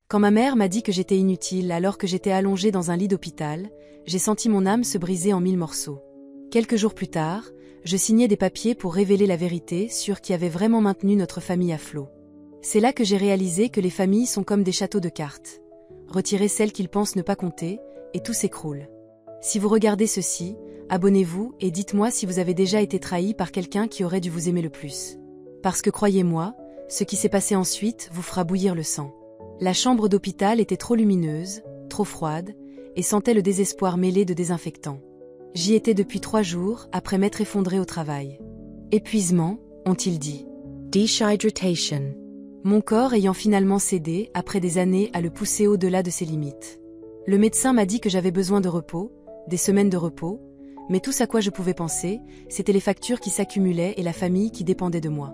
Quand ma mère m'a dit que j'étais inutile alors que j'étais allongée dans un lit d'hôpital, j'ai senti mon âme se briser en 1000 morceaux. Quelques jours plus tard, je signais des papiers pour révéler la vérité sur qui avait vraiment maintenu notre famille à flot. C'est là que j'ai réalisé que les familles sont comme des châteaux de cartes. Retirez celles qu'ils pensent ne pas compter, et tout s'écroule. Si vous regardez ceci, abonnez-vous et dites-moi si vous avez déjà été trahi par quelqu'un qui aurait dû vous aimer le plus. Parce que croyez-moi, ce qui s'est passé ensuite vous fera bouillir le sang. La chambre d'hôpital était trop lumineuse, trop froide, et sentait le désespoir mêlé de désinfectant. J'y étais depuis 3 jours, après m'être effondrée au travail. Épuisement, ont-ils dit. Dehydration. Mon corps ayant finalement cédé, après des années, à le pousser au-delà de ses limites. Le médecin m'a dit que j'avais besoin de repos, des semaines de repos, mais tout ce à quoi je pouvais penser, c'était les factures qui s'accumulaient et la famille qui dépendait de moi.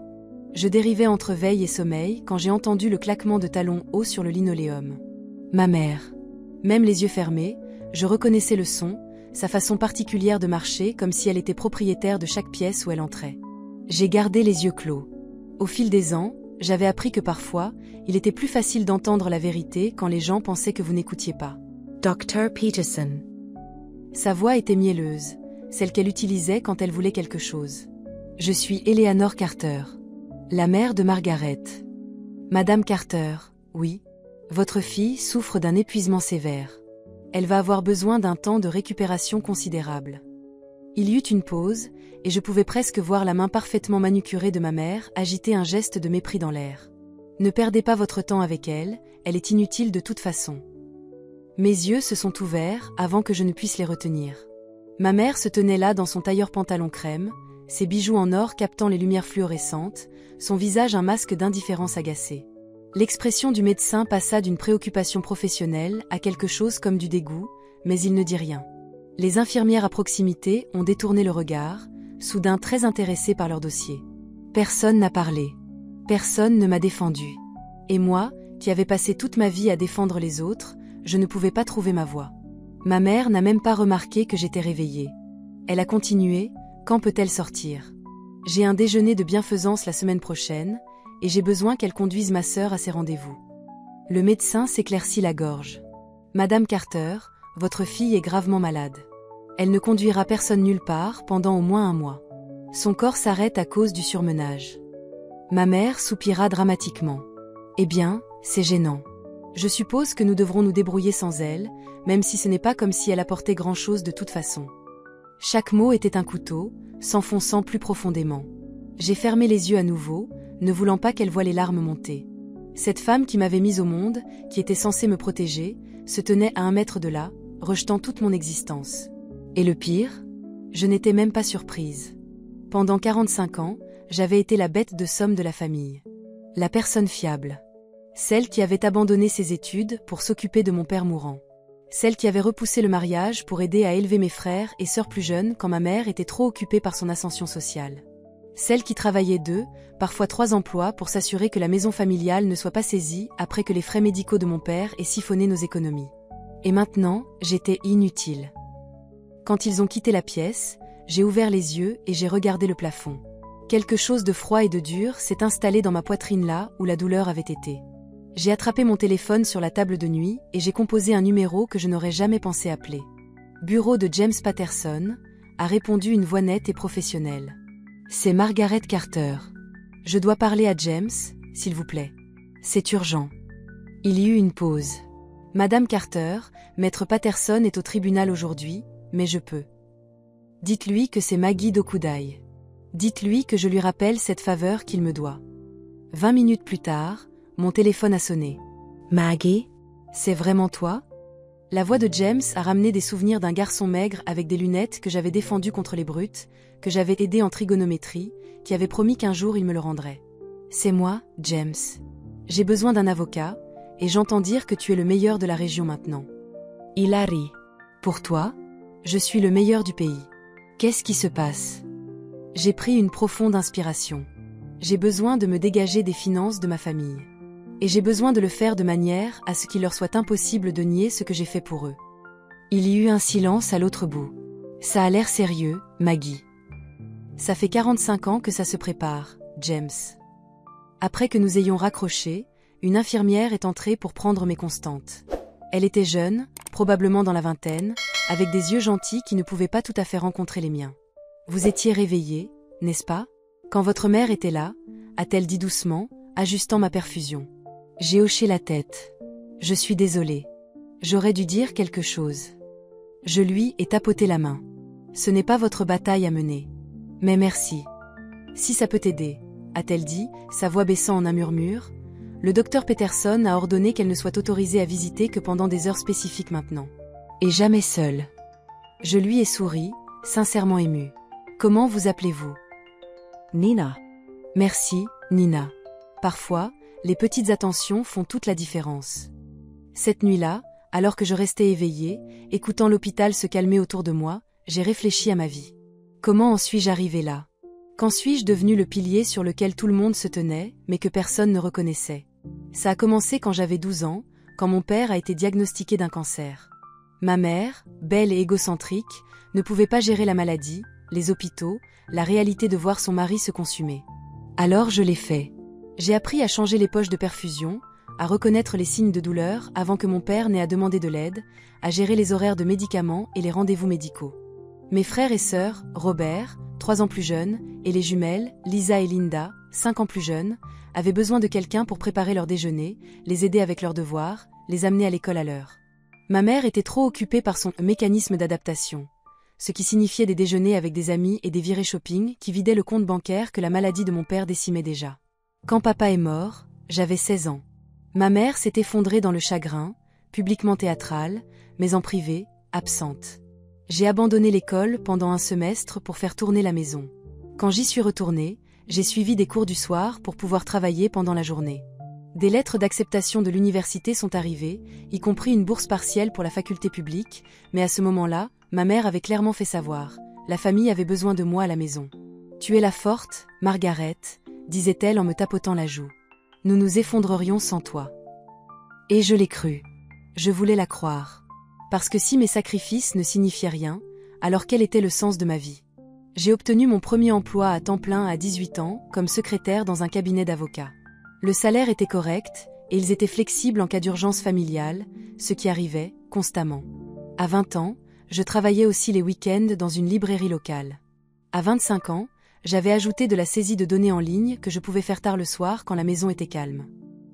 Je dérivais entre veille et sommeil quand j'ai entendu le claquement de talons hauts sur le linoléum. Ma mère. Même les yeux fermés, je reconnaissais le son, sa façon particulière de marcher comme si elle était propriétaire de chaque pièce où elle entrait. J'ai gardé les yeux clos. Au fil des ans, j'avais appris que parfois, il était plus facile d'entendre la vérité quand les gens pensaient que vous n'écoutiez pas. Dr. Peterson. Sa voix était mielleuse, celle qu'elle utilisait quand elle voulait quelque chose. Je suis Eleanor Carter, la mère de Margaret. Madame Carter, oui, votre fille souffre d'un épuisement sévère. Elle va avoir besoin d'un temps de récupération considérable. Il y eut une pause, et je pouvais presque voir la main parfaitement manucurée de ma mère agiter un geste de mépris dans l'air. Ne perdez pas votre temps avec elle, elle est inutile de toute façon. Mes yeux se sont ouverts avant que je ne puisse les retenir. Ma mère se tenait là dans son tailleur pantalon crème, ses bijoux en or captant les lumières fluorescentes, son visage un masque d'indifférence agacée. L'expression du médecin passa d'une préoccupation professionnelle à quelque chose comme du dégoût, mais il ne dit rien. Les infirmières à proximité ont détourné le regard, soudain très intéressées par leur dossier. Personne n'a parlé. Personne ne m'a défendu. Et moi, qui avais passé toute ma vie à défendre les autres, je ne pouvais pas trouver ma voie. Ma mère n'a même pas remarqué que j'étais réveillée. Elle a continué, quand peut-elle sortir? J'ai un déjeuner de bienfaisance la semaine prochaine, et j'ai besoin qu'elle conduise ma sœur à ses rendez-vous. Le médecin s'éclaircit la gorge. Madame Carter, votre fille est gravement malade. Elle ne conduira personne nulle part pendant au moins 1 mois. Son corps s'arrête à cause du surmenage. Ma mère soupira dramatiquement. Eh bien, c'est gênant. Je suppose que nous devrons nous débrouiller sans elle, même si ce n'est pas comme si elle apportait grand-chose de toute façon. Chaque mot était un couteau, s'enfonçant plus profondément. J'ai fermé les yeux à nouveau, ne voulant pas qu'elle voie les larmes monter. Cette femme qui m'avait mise au monde, qui était censée me protéger, se tenait à 1 mètre de là, rejetant toute mon existence. Et le pire? Je n'étais même pas surprise. Pendant 45 ans, j'avais été la bête de somme de la famille. La personne fiable. Celle qui avait abandonné ses études pour s'occuper de mon père mourant. Celle qui avait repoussé le mariage pour aider à élever mes frères et sœurs plus jeunes quand ma mère était trop occupée par son ascension sociale. Celle qui travaillait 2, parfois 3 emplois pour s'assurer que la maison familiale ne soit pas saisie après que les frais médicaux de mon père aient siphonné nos économies. Et maintenant, j'étais inutile. Quand ils ont quitté la pièce, j'ai ouvert les yeux et j'ai regardé le plafond. Quelque chose de froid et de dur s'est installé dans ma poitrine là où la douleur avait été. J'ai attrapé mon téléphone sur la table de nuit et j'ai composé un numéro que je n'aurais jamais pensé appeler. Bureau de James Patterson, a répondu une voix nette et professionnelle. C'est Margaret Carter. Je dois parler à James, s'il vous plaît. C'est urgent. Il y eut une pause. Madame Carter, Maître Patterson est au tribunal aujourd'hui, mais je peux. Dites-lui que c'est Maggie d'Okudai. Dites-lui que je lui rappelle cette faveur qu'il me doit. 20 minutes plus tard, mon téléphone a sonné. Maggie? C'est vraiment toi? La voix de James a ramené des souvenirs d'un garçon maigre avec des lunettes que j'avais défendu contre les brutes, que j'avais aidé en trigonométrie, qui avait promis qu'un jour il me le rendrait. C'est moi, James. J'ai besoin d'un avocat, et j'entends dire que tu es le meilleur de la région maintenant. Il a ri. Pour toi? Je suis le meilleur du pays. Qu'est-ce qui se passe? J'ai pris une profonde inspiration. J'ai besoin de me dégager des finances de ma famille. Et j'ai besoin de le faire de manière à ce qu'il leur soit impossible de nier ce que j'ai fait pour eux. Il y eut un silence à l'autre bout. Ça a l'air sérieux, Maggie. Ça fait 45 ans que ça se prépare, James. Après que nous ayons raccroché, une infirmière est entrée pour prendre mes constantes. Elle était jeune, probablement dans la vingtaine, avec des yeux gentils qui ne pouvaient pas tout à fait rencontrer les miens. « Vous étiez réveillée, n'est-ce pas? Quand votre mère était là ?» a-t-elle dit doucement, ajustant ma perfusion. J'ai hoché la tête. « Je suis désolée. J'aurais dû dire quelque chose. » Je lui ai tapoté la main. « Ce n'est pas votre bataille à mener. Mais merci. Si ça peut t'aider, » a-t-elle dit, sa voix baissant en un murmure. Le docteur Peterson a ordonné qu'elle ne soit autorisée à visiter que pendant des heures spécifiques maintenant. Et jamais seule. Je lui ai souri, sincèrement émue. « Comment vous appelez-vous ? » Nina. Merci, Nina. Parfois, les petites attentions font toute la différence. Cette nuit-là, alors que je restais éveillée, écoutant l'hôpital se calmer autour de moi, j'ai réfléchi à ma vie. Comment en suis-je arrivée là? Quand suis-je devenue le pilier sur lequel tout le monde se tenait, mais que personne ne reconnaissait? Ça a commencé quand j'avais 12 ans, quand mon père a été diagnostiqué d'un cancer. Ma mère, belle et égocentrique, ne pouvait pas gérer la maladie, les hôpitaux, la réalité de voir son mari se consumer. Alors je l'ai fait. J'ai appris à changer les poches de perfusion, à reconnaître les signes de douleur avant que mon père n'ait à demander de l'aide, à gérer les horaires de médicaments et les rendez-vous médicaux. Mes frères et sœurs, Robert, 3 ans plus jeune, et les jumelles, Lisa et Linda, 5 ans plus jeunes, avaient besoin de quelqu'un pour préparer leur déjeuner, les aider avec leurs devoirs, les amener à l'école à l'heure. Ma mère était trop occupée par son mécanisme d'adaptation, ce qui signifiait des déjeuners avec des amis et des virées shopping qui vidaient le compte bancaire que la maladie de mon père décimait déjà. Quand papa est mort, j'avais 16 ans. Ma mère s'est effondrée dans le chagrin, publiquement théâtrale, mais en privé, absente. J'ai abandonné l'école pendant un semestre pour faire tourner la maison. Quand j'y suis retournée, j'ai suivi des cours du soir pour pouvoir travailler pendant la journée. Des lettres d'acceptation de l'université sont arrivées, y compris une bourse partielle pour la faculté publique, mais à ce moment-là, ma mère avait clairement fait savoir, la famille avait besoin de moi à la maison. « Tu es la forte, Margaret », disait-elle en me tapotant la joue. « Nous nous effondrerions sans toi. » Et je l'ai cru. Je voulais la croire. Parce que si mes sacrifices ne signifiaient rien, alors quel était le sens de ma vie? J'ai obtenu mon premier emploi à temps plein à 18 ans, comme secrétaire dans un cabinet d'avocats. Le salaire était correct, et ils étaient flexibles en cas d'urgence familiale, ce qui arrivait, constamment. À 20 ans, je travaillais aussi les week-ends dans une librairie locale. À 25 ans, j'avais ajouté de la saisie de données en ligne que je pouvais faire tard le soir quand la maison était calme.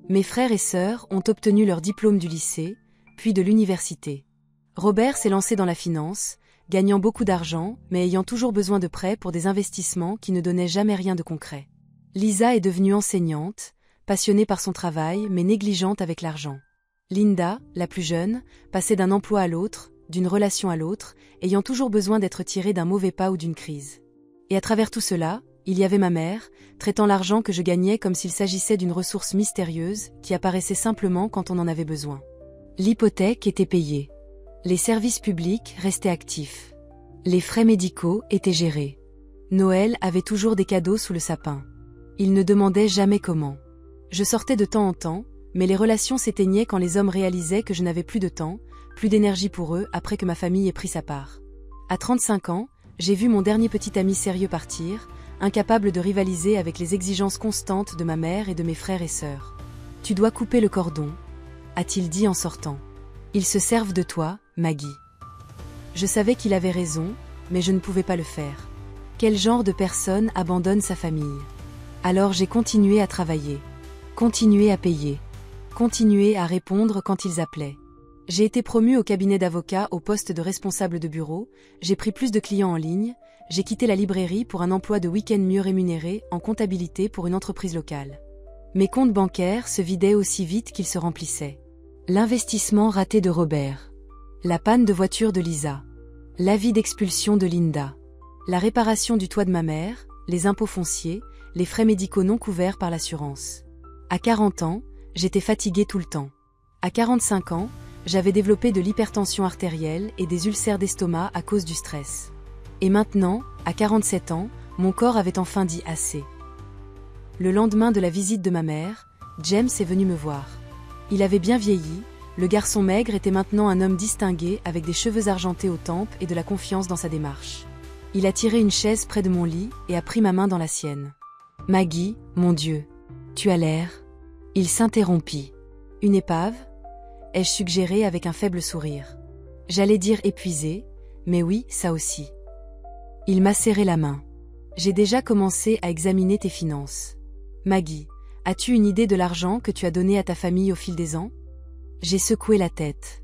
Mes frères et sœurs ont obtenu leur diplôme du lycée, puis de l'université. Robert s'est lancé dans la finance, gagnant beaucoup d'argent, mais ayant toujours besoin de prêts pour des investissements qui ne donnaient jamais rien de concret. Lisa est devenue enseignante, passionnée par son travail mais négligente avec l'argent. Linda, la plus jeune, passait d'un emploi à l'autre, d'une relation à l'autre, ayant toujours besoin d'être tirée d'un mauvais pas ou d'une crise. Et à travers tout cela, il y avait ma mère, traitant l'argent que je gagnais comme s'il s'agissait d'une ressource mystérieuse qui apparaissait simplement quand on en avait besoin. L'hypothèque était payée. Les services publics restaient actifs. Les frais médicaux étaient gérés. Noël avait toujours des cadeaux sous le sapin. Il ne demandait jamais comment. Je sortais de temps en temps, mais les relations s'éteignaient quand les hommes réalisaient que je n'avais plus de temps, plus d'énergie pour eux après que ma famille ait pris sa part. À 35 ans, j'ai vu mon dernier petit ami sérieux partir, incapable de rivaliser avec les exigences constantes de ma mère et de mes frères et sœurs. « Tu dois couper le cordon », a-t-il dit en sortant. « Ils se servent de toi, Maggie. » Je savais qu'il avait raison, mais je ne pouvais pas le faire. Quel genre de personne abandonne sa famille? Alors j'ai continué à travailler, continué à payer, continué à répondre quand ils appelaient. J'ai été promue au cabinet d'avocat au poste de responsable de bureau, j'ai pris plus de clients en ligne, j'ai quitté la librairie pour un emploi de week-end mieux rémunéré en comptabilité pour une entreprise locale. Mes comptes bancaires se vidaient aussi vite qu'ils se remplissaient. L'investissement raté de Robert. La panne de voiture de Lisa. L'avis d'expulsion de Linda. La réparation du toit de ma mère, les impôts fonciers, les frais médicaux non couverts par l'assurance. À 40 ans, j'étais fatiguée tout le temps. À 45 ans, j'avais développé de l'hypertension artérielle et des ulcères d'estomac à cause du stress. Et maintenant, à 47 ans, mon corps avait enfin dit assez. Le lendemain de la visite de ma mère, James est venu me voir. Il avait bien vieilli, le garçon maigre était maintenant un homme distingué avec des cheveux argentés aux tempes et de la confiance dans sa démarche. Il a tiré une chaise près de mon lit et a pris ma main dans la sienne. « Maggie, mon Dieu, tu as l'air... » Il s'interrompit. Une épave? Ai-je suggéré avec un faible sourire. J'allais dire épuisé, mais oui, ça aussi. Il m'a serré la main. J'ai déjà commencé à examiner tes finances. Maggie, as-tu une idée de l'argent que tu as donné à ta famille au fil des ans? J'ai secoué la tête.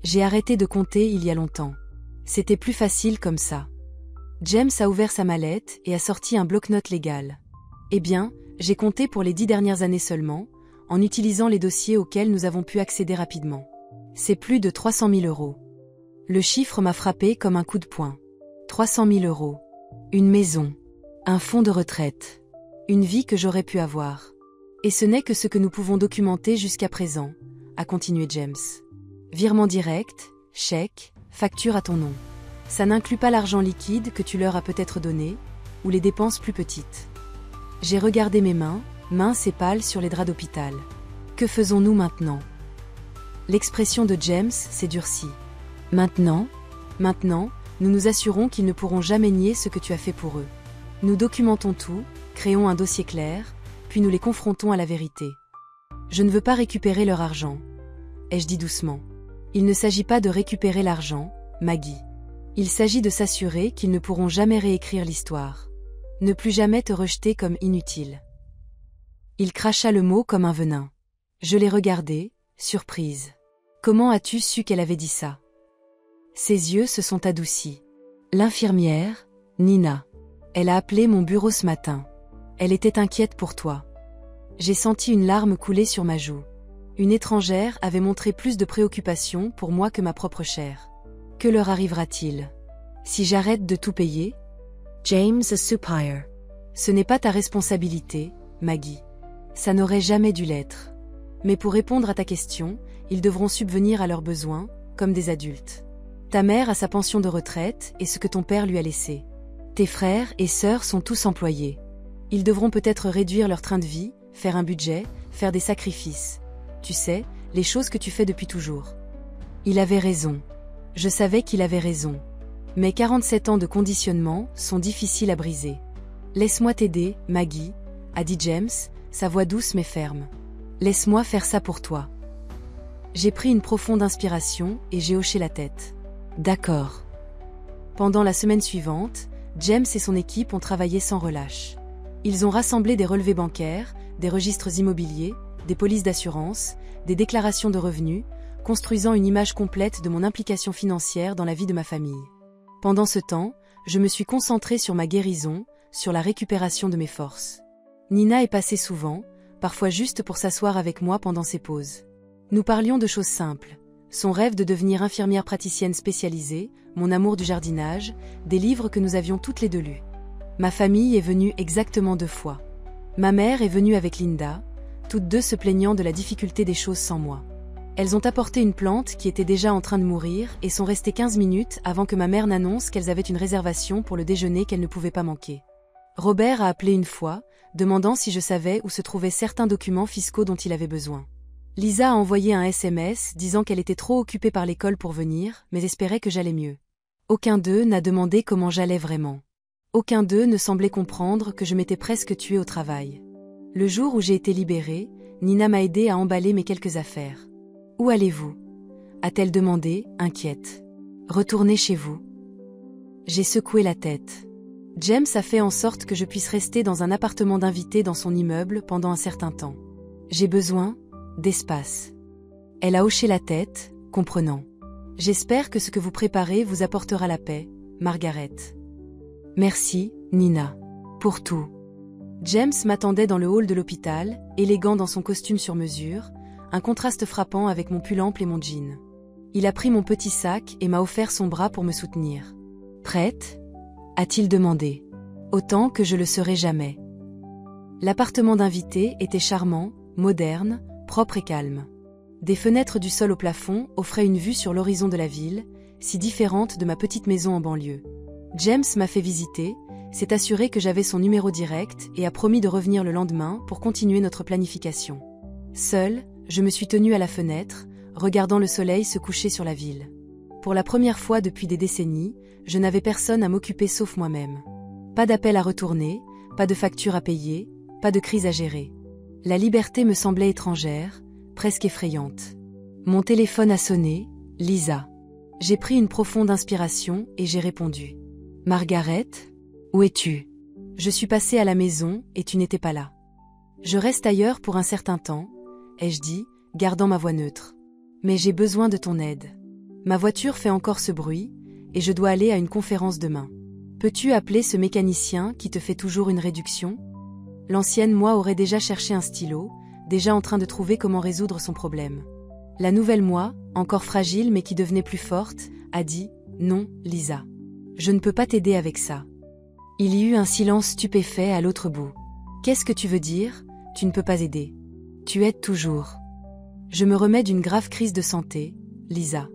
J'ai arrêté de compter il y a longtemps. C'était plus facile comme ça. James a ouvert sa mallette et a sorti un bloc-notes légal. Eh bien, j'ai compté pour les 10 dernières années seulement, en utilisant les dossiers auxquels nous avons pu accéder rapidement. C'est plus de 300 000 euros. Le chiffre m'a frappé comme un coup de poing. 300 000 euros. Une maison. Un fonds de retraite. Une vie que j'aurais pu avoir. Et ce n'est que ce que nous pouvons documenter jusqu'à présent, a continué James. Virement direct, chèque, facture à ton nom. Ça n'inclut pas l'argent liquide que tu leur as peut-être donné, ou les dépenses plus petites. J'ai regardé mes mains, minces et pâles sur les draps d'hôpital. Que faisons-nous maintenant? L'expression de James s'est durcie. Maintenant, nous nous assurons qu'ils ne pourront jamais nier ce que tu as fait pour eux. Nous documentons tout, créons un dossier clair, puis nous les confrontons à la vérité. Je ne veux pas récupérer leur argent, ai-je dit doucement. Il ne s'agit pas de récupérer l'argent, Maggie. Il s'agit de s'assurer qu'ils ne pourront jamais réécrire l'histoire. Ne plus jamais te rejeter comme inutile. Il cracha le mot comme un venin. Je l'ai regardé, surprise. Comment as-tu su qu'elle avait dit ça? Ses yeux se sont adoucis. L'infirmière, Nina. Elle a appelé mon bureau ce matin. Elle était inquiète pour toi. J'ai senti une larme couler sur ma joue. Une étrangère avait montré plus de préoccupation pour moi que ma propre chair. Que leur arrivera-t-il? Si j'arrête de tout payer? James soupire. Ce n'est pas ta responsabilité, Maggie. Ça n'aurait jamais dû l'être. Mais pour répondre à ta question, ils devront subvenir à leurs besoins, comme des adultes. Ta mère a sa pension de retraite et ce que ton père lui a laissé. Tes frères et sœurs sont tous employés. Ils devront peut-être réduire leur train de vie, faire un budget, faire des sacrifices. Tu sais, les choses que tu fais depuis toujours. Il avait raison. Je savais qu'il avait raison. Mais 47 ans de conditionnement sont difficiles à briser. Laisse-moi t'aider, Maggie, a dit James, sa voix douce mais ferme. Laisse-moi faire ça pour toi. J'ai pris une profonde inspiration et j'ai hoché la tête. D'accord. Pendant la semaine suivante, James et son équipe ont travaillé sans relâche. Ils ont rassemblé des relevés bancaires, des registres immobiliers, des polices d'assurance, des déclarations de revenus, construisant une image complète de mon implication financière dans la vie de ma famille. Pendant ce temps, je me suis concentrée sur ma guérison, sur la récupération de mes forces. Nina est passée souvent, parfois juste pour s'asseoir avec moi pendant ses pauses. Nous parlions de choses simples. Son rêve de devenir infirmière praticienne spécialisée, mon amour du jardinage, des livres que nous avions toutes les deux lus. Ma famille est venue exactement 2 fois. Ma mère est venue avec Linda, toutes deux se plaignant de la difficulté des choses sans moi. Elles ont apporté une plante qui était déjà en train de mourir et sont restées 15 minutes avant que ma mère n'annonce qu'elles avaient une réservation pour le déjeuner qu'elles ne pouvaient pas manquer. Robert a appelé une fois, demandant si je savais où se trouvaient certains documents fiscaux dont il avait besoin. Lisa a envoyé un SMS disant qu'elle était trop occupée par l'école pour venir, mais espérait que j'allais mieux. Aucun d'eux n'a demandé comment j'allais vraiment. Aucun d'eux ne semblait comprendre que je m'étais presque tuée au travail. Le jour où j'ai été libérée, Nina m'a aidée à emballer mes quelques affaires. « Où allez-vous » a-t-elle demandé, inquiète. « Retournez chez vous. » J'ai secoué la tête. James a fait en sorte que je puisse rester dans un appartement d'invité dans son immeuble pendant un certain temps. J'ai besoin d'espace. Elle a hoché la tête, comprenant. J'espère que ce que vous préparez vous apportera la paix, Margaret. Merci, Nina. Pour tout. James m'attendait dans le hall de l'hôpital, élégant dans son costume sur mesure, un contraste frappant avec mon pull ample et mon jean. Il a pris mon petit sac et m'a offert son bras pour me soutenir. Prête ? A-t-il demandé. Autant que je le serai jamais. L'appartement d'invité était charmant, moderne, propre et calme. Des fenêtres du sol au plafond offraient une vue sur l'horizon de la ville, si différente de ma petite maison en banlieue. James m'a fait visiter, s'est assuré que j'avais son numéro direct et a promis de revenir le lendemain pour continuer notre planification. Seule, je me suis tenue à la fenêtre, regardant le soleil se coucher sur la ville. Pour la première fois depuis des décennies, je n'avais personne à m'occuper sauf moi-même. Pas d'appel à retourner, pas de facture à payer, pas de crise à gérer. La liberté me semblait étrangère, presque effrayante. Mon téléphone a sonné, Lisa. J'ai pris une profonde inspiration et j'ai répondu. Margaret, où es-tu? Je suis passée à la maison et tu n'étais pas là. Je reste ailleurs pour un certain temps, ai-je dit, gardant ma voix neutre. Mais j'ai besoin de ton aide. Ma voiture fait encore ce bruit, et je dois aller à une conférence demain. Peux-tu appeler ce mécanicien qui te fait toujours une réduction? L'ancienne moi aurait déjà cherché un stylo, déjà en train de trouver comment résoudre son problème. La nouvelle moi, encore fragile mais qui devenait plus forte, a dit « Non, Lisa. Je ne peux pas t'aider avec ça. » Il y eut un silence stupéfait à l'autre bout. « Qu'est-ce que tu veux dire? Tu ne peux pas aider. Tu aides toujours. » Je me remets d'une grave crise de santé, Lisa.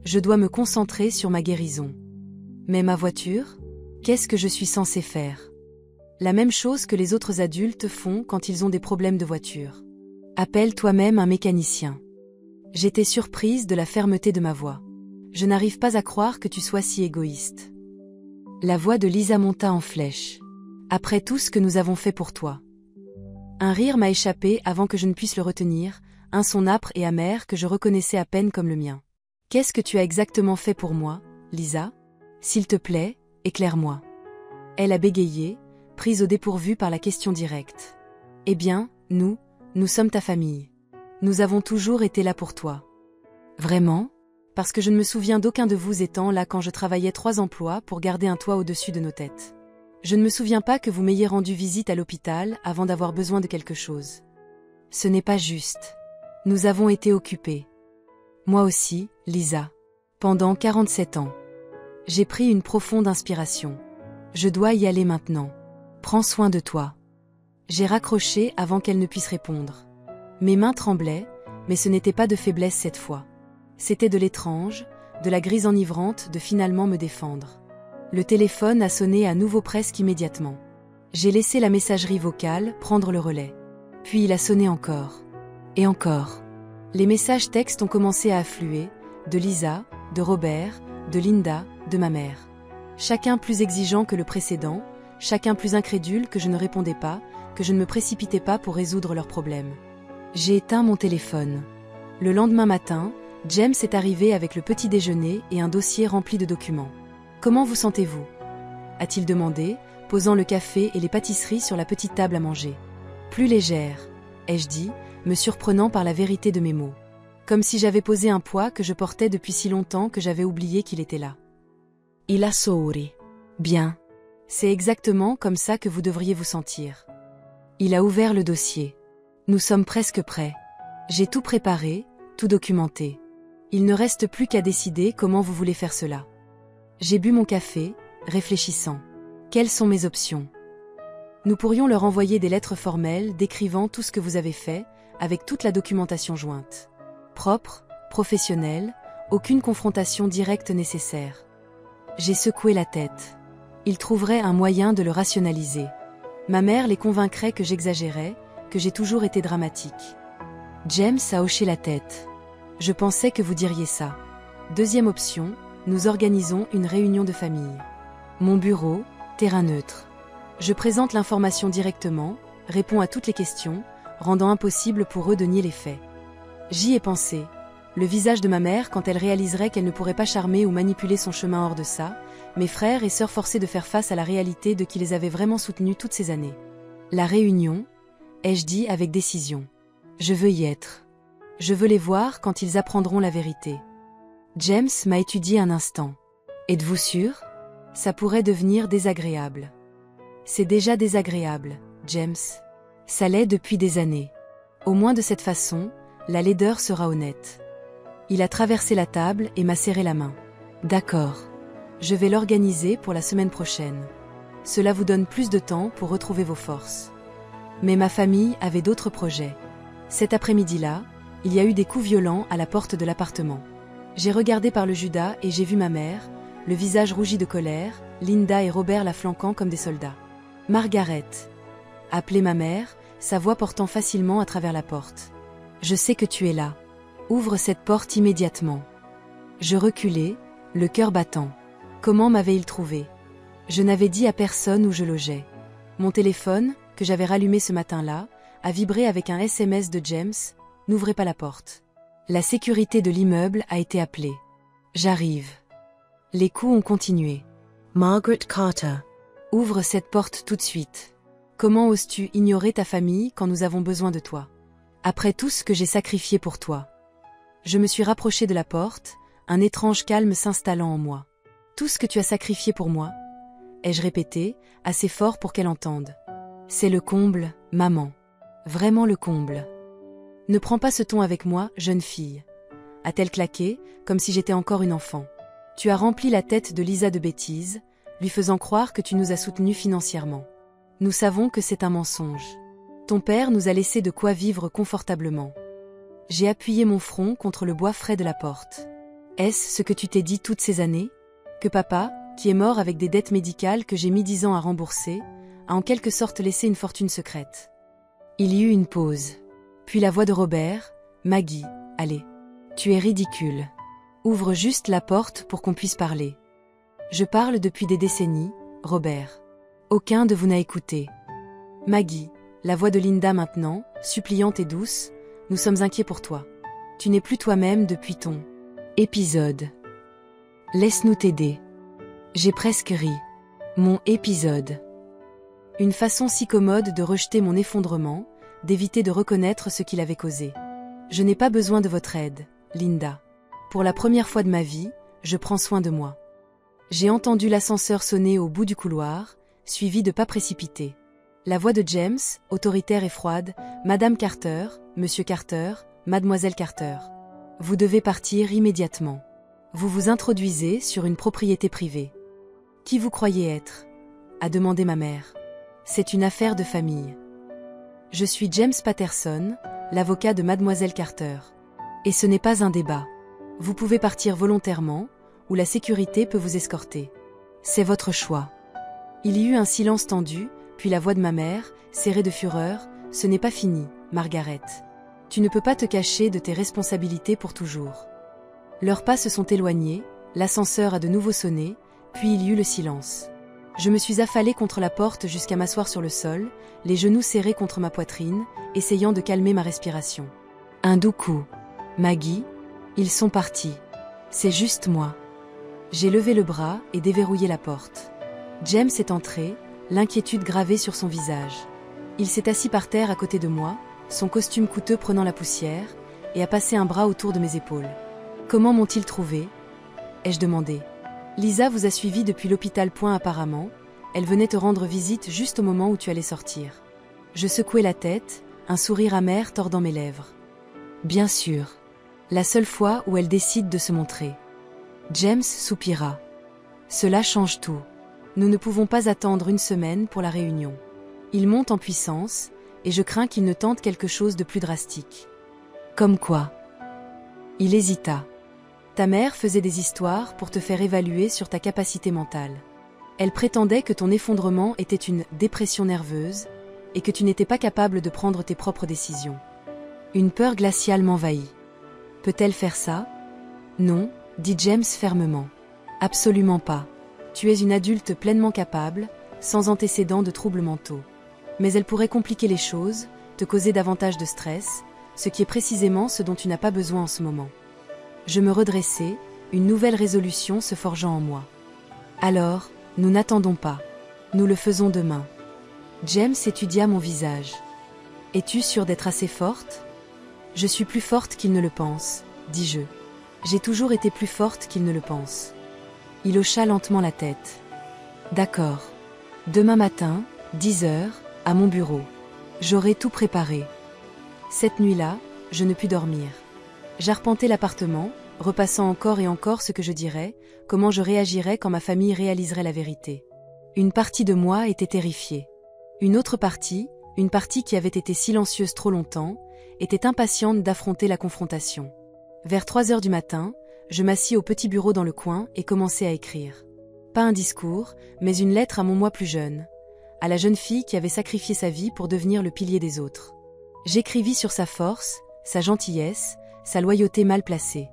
Je dois me concentrer sur ma guérison. Mais ma voiture? Qu'est-ce que je suis censée faire? La même chose que les autres adultes font quand ils ont des problèmes de voiture. Appelle toi-même un mécanicien. J'étais surprise de la fermeté de ma voix. Je n'arrive pas à croire que tu sois si égoïste. La voix de Lisa monta en flèche. Après tout ce que nous avons fait pour toi. Un rire m'a échappé avant que je ne puisse le retenir, un son âpre et amer que je reconnaissais à peine comme le mien. Qu'est-ce que tu as exactement fait pour moi, Lisa? S'il te plaît, éclaire-moi. Elle a bégayé, prise au dépourvu par la question directe. Eh bien, nous sommes ta famille. Nous avons toujours été là pour toi. Vraiment? Parce que je ne me souviens d'aucun de vous étant là quand je travaillais 3 emplois pour garder un toit au-dessus de nos têtes. Je ne me souviens pas que vous m'ayez rendu visite à l'hôpital avant d'avoir besoin de quelque chose. Ce n'est pas juste. Nous avons été occupés. Moi aussi, Lisa. Pendant 47 ans. J'ai pris une profonde inspiration. Je dois y aller maintenant. Prends soin de toi. J'ai raccroché avant qu'elle ne puisse répondre. Mes mains tremblaient, mais ce n'était pas de faiblesse cette fois. C'était de l'étrange, de la grise enivrante de finalement me défendre. Le téléphone a sonné à nouveau presque immédiatement. J'ai laissé la messagerie vocale prendre le relais. Puis il a sonné encore. Et encore. Les messages textes ont commencé à affluer, de Lisa, de Robert, de Linda, de ma mère. Chacun plus exigeant que le précédent, chacun plus incrédule que je ne répondais pas, que je ne me précipitais pas pour résoudre leurs problèmes. J'ai éteint mon téléphone. Le lendemain matin, James est arrivé avec le petit déjeuner et un dossier rempli de documents. « Comment vous sentez-vous » a-t-il demandé, posant le café et les pâtisseries sur la petite table à manger. « Plus légère, ai-je dit, me surprenant par la vérité de mes mots. Comme si j'avais posé un poids que je portais depuis si longtemps que j'avais oublié qu'il était là. Il a souri. Bien. C'est exactement comme ça que vous devriez vous sentir. Il a ouvert le dossier. Nous sommes presque prêts. J'ai tout préparé, tout documenté. Il ne reste plus qu'à décider comment vous voulez faire cela. J'ai bu mon café, réfléchissant. Quelles sont mes options? Nous pourrions leur envoyer des lettres formelles décrivant tout ce que vous avez fait, avec toute la documentation jointe. Propre, professionnelle, aucune confrontation directe nécessaire. J'ai secoué la tête. Ils trouveraient un moyen de le rationaliser. Ma mère les convaincrait que j'exagérais, que j'ai toujours été dramatique. James a hoché la tête. Je pensais que vous diriez ça. Deuxième option, nous organisons une réunion de famille. Mon bureau, terrain neutre. Je présente l'information directement, réponds à toutes les questions, rendant impossible pour eux de nier les faits. J'y ai pensé. Le visage de ma mère quand elle réaliserait qu'elle ne pourrait pas charmer ou manipuler son chemin hors de ça, mes frères et sœurs forcés de faire face à la réalité de qui les avait vraiment soutenus toutes ces années. La réunion, ai-je dit avec décision. Je veux y être. Je veux les voir quand ils apprendront la vérité. James m'a étudié un instant. Êtes-vous sûr? Ça pourrait devenir désagréable. C'est déjà désagréable, James. Ça l'est depuis des années. Au moins de cette façon, la laideur sera honnête. Il a traversé la table et m'a serré la main. D'accord. Je vais l'organiser pour la semaine prochaine. Cela vous donne plus de temps pour retrouver vos forces. Mais ma famille avait d'autres projets. Cet après-midi-là, il y a eu des coups violents à la porte de l'appartement. J'ai regardé par le Judas et j'ai vu ma mère, le visage rougi de colère, Linda et Robert la flanquant comme des soldats. Margaret. Appelait ma mère, sa voix portant facilement à travers la porte. Je sais que tu es là. Ouvre cette porte immédiatement. Je reculai, le cœur battant. Comment m'avait-il trouvé? Je n'avais dit à personne où je logeais. Mon téléphone, que j'avais rallumé ce matin-là, a vibré avec un SMS de James, « N'ouvrez pas la porte. La sécurité de l'immeuble a été appelée. J'arrive. » Les coups ont continué. Margaret Carter. Ouvre cette porte tout de suite. Comment oses-tu ignorer ta famille quand nous avons besoin de toi? Après tout ce que j'ai sacrifié pour toi. Je me suis rapprochée de la porte, un étrange calme s'installant en moi. Tout ce que tu as sacrifié pour moi, ai-je répété, assez fort pour qu'elle entende. C'est le comble, maman. Vraiment le comble. Ne prends pas ce ton avec moi, jeune fille. A-t-elle claqué, comme si j'étais encore une enfant. Tu as rempli la tête de Lisa de bêtises, lui faisant croire que tu nous as soutenus financièrement. Nous savons que c'est un mensonge. Ton père nous a laissé de quoi vivre confortablement. J'ai appuyé mon front contre le bois frais de la porte. Est-ce ce que tu t'es dit toutes ces années? Que papa, qui est mort avec des dettes médicales que j'ai mis 10 ans à rembourser, a en quelque sorte laissé une fortune secrète. Il y eut une pause. Puis la voix de Robert, « Maggie, allez. Tu es ridicule. Ouvre juste la porte pour qu'on puisse parler. » Je parle depuis des décennies, Robert. Aucun de vous n'a écouté. Maggie, la voix de Linda maintenant, suppliante et douce, nous sommes inquiets pour toi. Tu n'es plus toi-même depuis ton épisode. Laisse-nous t'aider. J'ai presque ri. Mon épisode. Une façon si commode de rejeter mon effondrement, d'éviter de reconnaître ce qu'il avait causé. Je n'ai pas besoin de votre aide, Linda. Pour la première fois de ma vie, je prends soin de moi. J'ai entendu l'ascenseur sonner au bout du couloir, suivi de pas précipités. La voix de James, autoritaire et froide, « Madame Carter, Monsieur Carter, Mademoiselle Carter. Vous devez partir immédiatement. Vous vous introduisez sur une propriété privée. » « Qui vous croyez être ?» a demandé ma mère. « C'est une affaire de famille. Je suis James Patterson, l'avocat de Mademoiselle Carter. Et ce n'est pas un débat. Vous pouvez partir volontairement, ou la sécurité peut vous escorter. C'est votre choix. » Il y eut un silence tendu, puis la voix de ma mère, serrée de fureur, « Ce n'est pas fini, Margaret. Tu ne peux pas te cacher de tes responsabilités pour toujours. » Leurs pas se sont éloignés, l'ascenseur a de nouveau sonné, puis il y eut le silence. Je me suis affalée contre la porte jusqu'à m'asseoir sur le sol, les genoux serrés contre ma poitrine, essayant de calmer ma respiration. Un doux coup. Maggie, ils sont partis. C'est juste moi. J'ai levé le bras et déverrouillé la porte. James est entré, l'inquiétude gravée sur son visage. Il s'est assis par terre à côté de moi, son costume coûteux prenant la poussière, et a passé un bras autour de mes épaules. Comment m'ont-ils trouvé? Ai-je demandé. Lisa vous a suivi depuis l'hôpital. Apparemment, elle venait te rendre visite juste au moment où tu allais sortir. Je secouai la tête, un sourire amer tordant mes lèvres. Bien sûr. La seule fois où elle décide de se montrer. James soupira. Cela change tout. Nous ne pouvons pas attendre une semaine pour la réunion. Il monte en puissance, et je crains qu'il ne tente quelque chose de plus drastique. Comme quoi? Il hésita. Ta mère faisait des histoires pour te faire évaluer sur ta capacité mentale. Elle prétendait que ton effondrement était une dépression nerveuse et que tu n'étais pas capable de prendre tes propres décisions. Une peur glaciale m'envahit. Peut-elle faire ça? Non, dit James fermement. Absolument pas. Tu es une adulte pleinement capable, sans antécédents de troubles mentaux. Mais elle pourrait compliquer les choses, te causer davantage de stress, ce qui est précisément ce dont tu n'as pas besoin en ce moment. Je me redressai, une nouvelle résolution se forgeant en moi. Alors, nous n'attendons pas. Nous le faisons demain. James étudia mon visage. Es-tu sûre d'être assez forte? Je suis plus forte qu'il ne le pense, dis-je. J'ai toujours été plus forte qu'il ne le pense. Il hocha lentement la tête. D'accord. Demain matin, 10 heures, à mon bureau. J'aurai tout préparé. Cette nuit-là, je ne pus dormir. J'arpentais l'appartement, repassant encore et encore ce que je dirais, comment je réagirais quand ma famille réaliserait la vérité. Une partie de moi était terrifiée. Une autre partie, une partie qui avait été silencieuse trop longtemps, était impatiente d'affronter la confrontation. Vers 3 heures du matin, je m'assis au petit bureau dans le coin et commençai à écrire. Pas un discours, mais une lettre à mon moi plus jeune, à la jeune fille qui avait sacrifié sa vie pour devenir le pilier des autres. J'écrivis sur sa force, sa gentillesse, sa loyauté mal placée.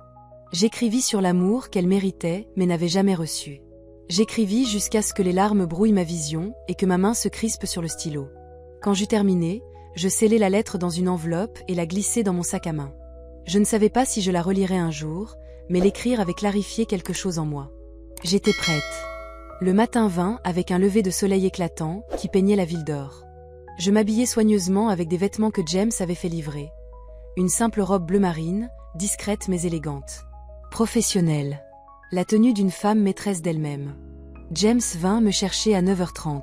J'écrivis sur l'amour qu'elle méritait mais n'avait jamais reçu. J'écrivis jusqu'à ce que les larmes brouillent ma vision et que ma main se crispe sur le stylo. Quand j'eus terminé, je scellai la lettre dans une enveloppe et la glissai dans mon sac à main. Je ne savais pas si je la relirais un jour, mais l'écrire avait clarifié quelque chose en moi. J'étais prête. Le matin vint avec un lever de soleil éclatant qui peignait la ville d'or. Je m'habillai soigneusement avec des vêtements que James avait fait livrer. Une simple robe bleu marine, discrète mais élégante. Professionnelle. La tenue d'une femme maîtresse d'elle-même. James vint me chercher à 9h30.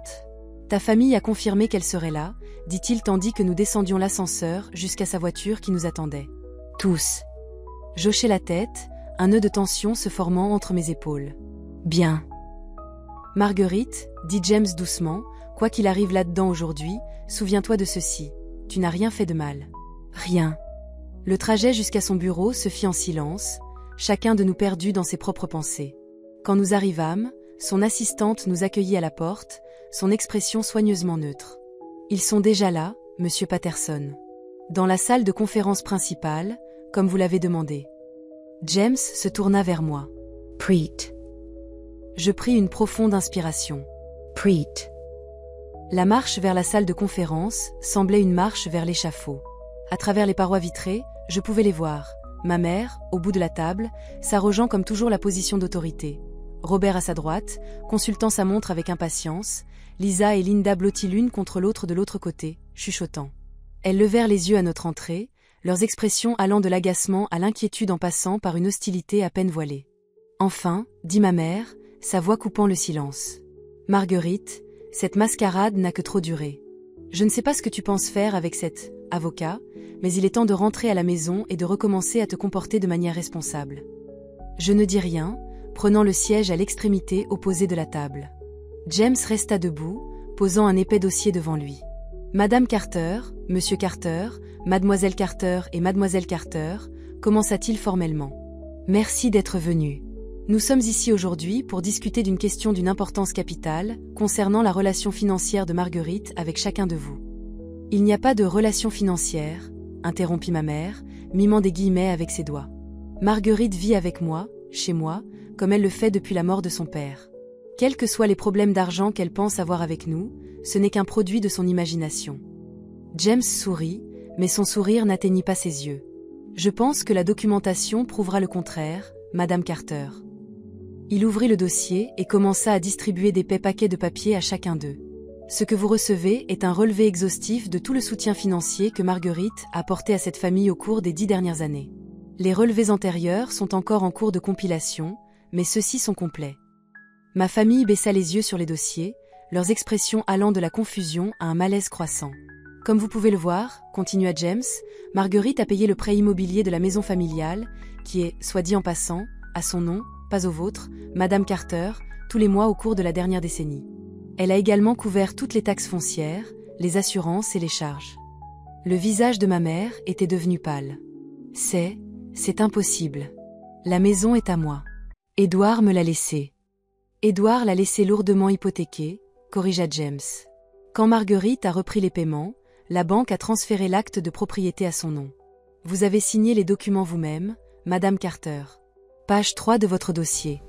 Ta famille a confirmé qu'elle serait là, dit-il tandis que nous descendions l'ascenseur jusqu'à sa voiture qui nous attendait. Tous. J'hochai la tête, un nœud de tension se formant entre mes épaules. Bien. Marguerite, dit James doucement, quoi qu'il arrive là-dedans aujourd'hui, souviens-toi de ceci. Tu n'as rien fait de mal. Rien. Le trajet jusqu'à son bureau se fit en silence, chacun de nous perdu dans ses propres pensées. Quand nous arrivâmes, son assistante nous accueillit à la porte, son expression soigneusement neutre. Ils sont déjà là, monsieur Patterson. Dans la salle de conférence principale, comme vous l'avez demandé. James se tourna vers moi. Preet. Je pris une profonde inspiration. Preet. La marche vers la salle de conférence semblait une marche vers l'échafaud. À travers les parois vitrées, je pouvais les voir. Ma mère, au bout de la table, s'arrogeant comme toujours la position d'autorité. Robert à sa droite, consultant sa montre avec impatience, Lisa et Linda blotties l'une contre l'autre de l'autre côté, chuchotant. Elles levèrent les yeux à notre entrée, leurs expressions allant de l'agacement à l'inquiétude en passant par une hostilité à peine voilée. Enfin, dit ma mère, sa voix coupant le silence. Marguerite, cette mascarade n'a que trop duré. Je ne sais pas ce que tu penses faire avec cet avocat, mais il est temps de rentrer à la maison et de recommencer à te comporter de manière responsable. Je ne dis rien, prenant le siège à l'extrémité opposée de la table. James resta debout, posant un épais dossier devant lui. Madame Carter, Monsieur Carter, Mademoiselle Carter et Mademoiselle Carter, commença-t-il formellement. Merci d'être venu. Nous sommes ici aujourd'hui pour discuter d'une question d'une importance capitale, concernant la relation financière de Marguerite avec chacun de vous. Il n'y a pas de relation financière, interrompit ma mère, mimant des guillemets avec ses doigts. Marguerite vit avec moi, chez moi, comme elle le fait depuis la mort de son père. Quels que soient les problèmes d'argent qu'elle pense avoir avec nous, ce n'est qu'un produit de son imagination. James sourit, mais son sourire n'atteignit pas ses yeux. Je pense que la documentation prouvera le contraire, Madame Carter. Il ouvrit le dossier et commença à distribuer d'épais paquets de papier à chacun d'eux. Ce que vous recevez est un relevé exhaustif de tout le soutien financier que Marguerite a apporté à cette famille au cours des 10 dernières années. Les relevés antérieurs sont encore en cours de compilation, mais ceux-ci sont complets. Ma famille baissa les yeux sur les dossiers, leurs expressions allant de la confusion à un malaise croissant. Comme vous pouvez le voir, continua James, Marguerite a payé le prêt immobilier de la maison familiale, qui est, soit dit en passant, à son nom, pas au vôtre, Madame Carter, tous les mois au cours de la dernière décennie. Elle a également couvert toutes les taxes foncières, les assurances et les charges. Le visage de ma mère était devenu pâle. C'est impossible. La maison est à moi. Édouard me l'a laissée. Édouard l'a laissée lourdement hypothéquée, corrigea James. Quand Marguerite a repris les paiements, la banque a transféré l'acte de propriété à son nom. Vous avez signé les documents vous-même, Madame Carter. Page 3 de votre dossier.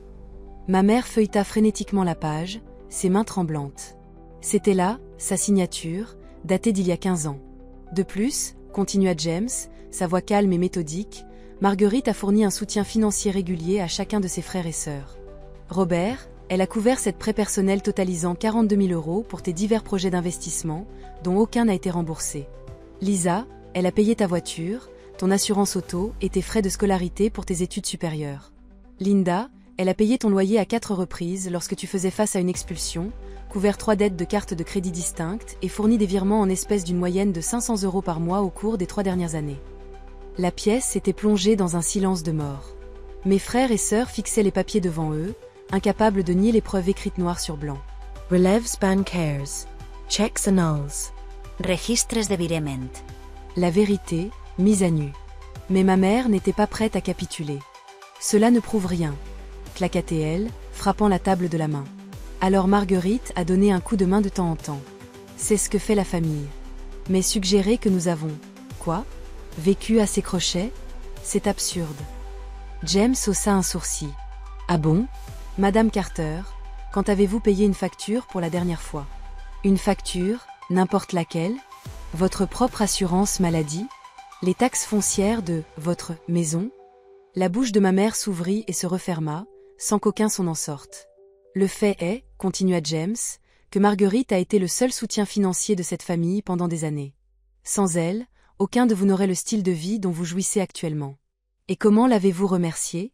Ma mère feuilleta frénétiquement la page, ses mains tremblantes. C'était là, sa signature, datée d'il y a 15 ans. De plus, continua James, sa voix calme et méthodique, Marguerite a fourni un soutien financier régulier à chacun de ses frères et sœurs. Robert, elle a couvert cette prêt personnel totalisant 42 000 € pour tes divers projets d'investissement, dont aucun n'a été remboursé. Lisa, elle a payé ta voiture, ton assurance auto et tes frais de scolarité pour tes études supérieures. Linda, elle a payé ton loyer à 4 reprises lorsque tu faisais face à une expulsion, couvert 3 dettes de cartes de crédit distinctes et fourni des virements en espèces d'une moyenne de 500 € par mois au cours des 3 dernières années. La pièce était plongée dans un silence de mort. Mes frères et sœurs fixaient les papiers devant eux, incapables de nier les preuves écrites noir sur blanc. Relèves bancaires. Checks annuls. Registres de virement. La vérité, mise à nu. Mais ma mère n'était pas prête à capituler. Cela ne prouve rien, claqua-t-elle, frappant la table de la main. Alors Marguerite a donné un coup de main de temps en temps. C'est ce que fait la famille. Mais suggérer que nous avons, quoi, vécu à ses crochets? C'est absurde. James haussa un sourcil. Ah bon? Madame Carter, quand avez-vous payé une facture pour la dernière fois? Une facture, n'importe laquelle? Votre propre assurance maladie? Les taxes foncières de votre maison? La bouche de ma mère s'ouvrit et se referma, sans qu'aucun son en sorte. Le fait est, continua James, que Marguerite a été le seul soutien financier de cette famille pendant des années. Sans elle, aucun de vous n'aurait le style de vie dont vous jouissez actuellement. Et comment l'avez-vous remerciée?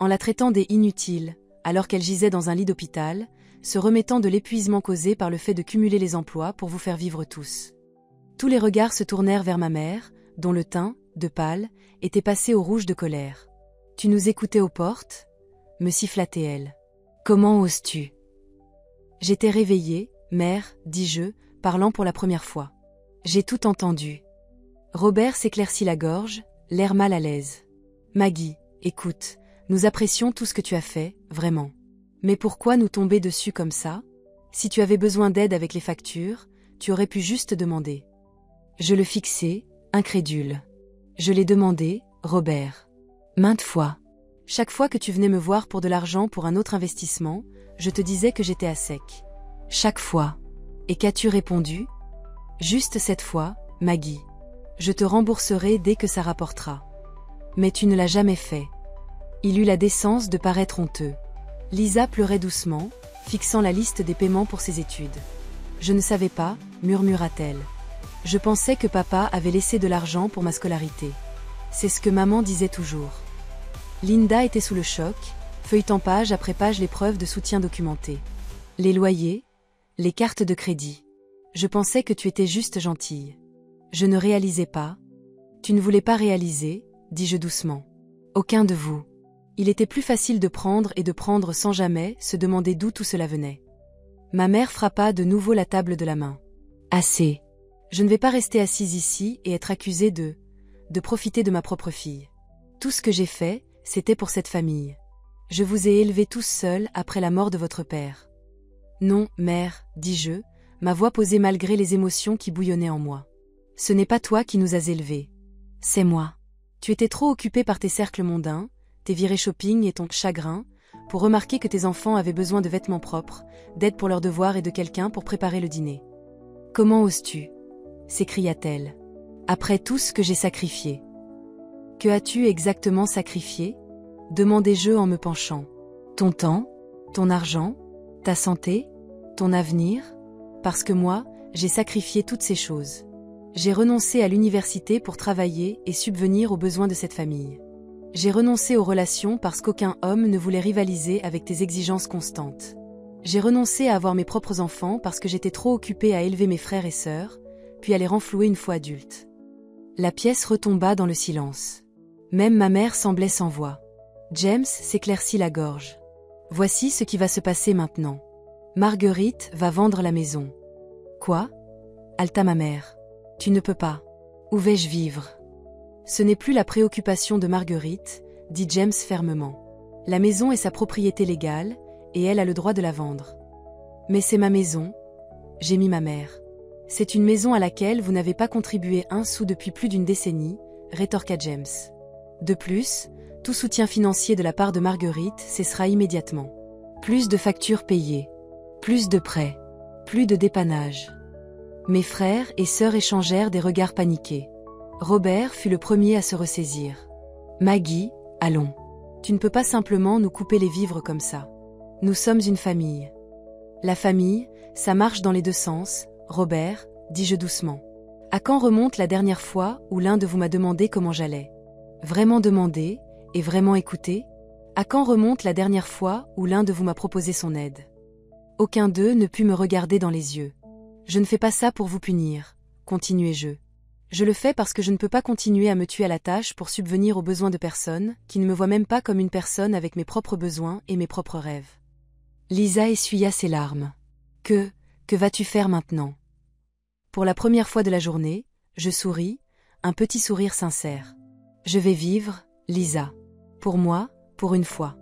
En la traitant des inutiles, alors qu'elle gisait dans un lit d'hôpital, se remettant de l'épuisement causé par le fait de cumuler les emplois pour vous faire vivre tous. Tous les regards se tournèrent vers ma mère, dont le teint, de pâle, était passé au rouge de colère. « Tu nous écoutais aux portes » me siffla-t-elle. « Comment oses-tu » J'étais réveillée, mère, dis-je, parlant pour la première fois. J'ai tout entendu. Robert s'éclaircit la gorge, l'air mal à l'aise. « Maggie, écoute, nous apprécions tout ce que tu as fait, vraiment. Mais pourquoi nous tomber dessus comme ça? Si tu avais besoin d'aide avec les factures, tu aurais pu juste demander. » Je le fixai, incrédule. Je l'ai demandé, Robert. Maintes fois. Chaque fois que tu venais me voir pour de l'argent pour un autre investissement, je te disais que j'étais à sec. Chaque fois. Et qu'as-tu répondu? Juste cette fois, Maggie. Je te rembourserai dès que ça rapportera. Mais tu ne l'as jamais fait. Il eut la décence de paraître honteux. Lisa pleurait doucement, fixant la liste des paiements pour ses études. Je ne savais pas, murmura-t-elle. Je pensais que papa avait laissé de l'argent pour ma scolarité. C'est ce que maman disait toujours. Linda était sous le choc, feuilletant page après page les preuves de soutien documentées. Les loyers, les cartes de crédit. Je pensais que tu étais juste gentille. Je ne réalisais pas. Tu ne voulais pas réaliser, dis-je doucement. Aucun de vous. Il était plus facile de prendre et de prendre sans jamais se demander d'où tout cela venait. Ma mère frappa de nouveau la table de la main. Assez. Je ne vais pas rester assise ici et être accusée de profiter de ma propre fille. Tout ce que j'ai fait, c'était pour cette famille. Je vous ai élevés tous seuls après la mort de votre père. Non, mère, dis-je, ma voix posée malgré les émotions qui bouillonnaient en moi. Ce n'est pas toi qui nous as élevés. C'est moi. Tu étais trop occupée par tes cercles mondains, tes virées shopping et ton chagrin, pour remarquer que tes enfants avaient besoin de vêtements propres, d'aide pour leurs devoirs et de quelqu'un pour préparer le dîner. Comment oses-tu? S'écria-t-elle. Après tout ce que j'ai sacrifié. Que as-tu exactement sacrifié? Demandai-je en me penchant. Ton temps? Ton argent? Ta santé? Ton avenir? Parce que moi, j'ai sacrifié toutes ces choses. J'ai renoncé à l'université pour travailler et subvenir aux besoins de cette famille. J'ai renoncé aux relations parce qu'aucun homme ne voulait rivaliser avec tes exigences constantes. J'ai renoncé à avoir mes propres enfants parce que j'étais trop occupée à élever mes frères et sœurs, puis à les renflouer une fois adultes. La pièce retomba dans le silence. Même ma mère semblait sans voix. James s'éclaircit la gorge. Voici ce qui va se passer maintenant. Marguerite va vendre la maison. Quoi? Haleta ma mère. Tu ne peux pas. Où vais-je vivre? Ce n'est plus la préoccupation de Marguerite, dit James fermement. La maison est sa propriété légale, et elle a le droit de la vendre. Mais c'est ma maison, gémit ma mère. C'est une maison à laquelle vous n'avez pas contribué un sou depuis plus d'une décennie, rétorqua James. De plus, tout soutien financier de la part de Marguerite cessera immédiatement. Plus de factures payées, plus de prêts, plus de dépannage. Mes frères et sœurs échangèrent des regards paniqués. Robert fut le premier à se ressaisir. Maggie, allons. Tu ne peux pas simplement nous couper les vivres comme ça. Nous sommes une famille. La famille, ça marche dans les deux sens, Robert, dis-je doucement. À quand remonte la dernière fois où l'un de vous m'a demandé comment j'allais? Vraiment demandé, et vraiment écouté? À quand remonte la dernière fois où l'un de vous m'a proposé son aide? Aucun d'eux ne put me regarder dans les yeux. Je ne fais pas ça pour vous punir, continuai-je. Je le fais parce que je ne peux pas continuer à me tuer à la tâche pour subvenir aux besoins de personnes qui ne me voient même pas comme une personne avec mes propres besoins et mes propres rêves. Lisa essuya ses larmes. Que vas-tu faire maintenant? Pour la première fois de la journée, je souris, un petit sourire sincère. Je vais vivre, Lisa. Pour moi, pour une fois.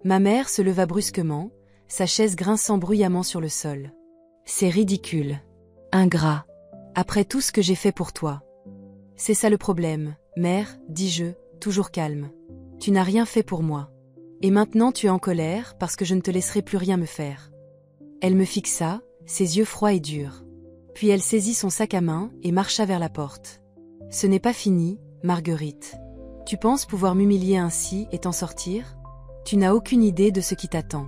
Ma mère se leva brusquement, sa chaise grinçant bruyamment sur le sol. C'est ridicule. Ingrat. Après tout ce que j'ai fait pour toi. C'est ça le problème, mère, dis-je, toujours calme. Tu n'as rien fait pour moi. Et maintenant tu es en colère parce que je ne te laisserai plus rien me faire. Elle me fixa, ses yeux froids et durs. Puis elle saisit son sac à main et marcha vers la porte. « Ce n'est pas fini, Marguerite. Tu penses pouvoir m'humilier ainsi et t'en sortir? Tu n'as aucune idée de ce qui t'attend. »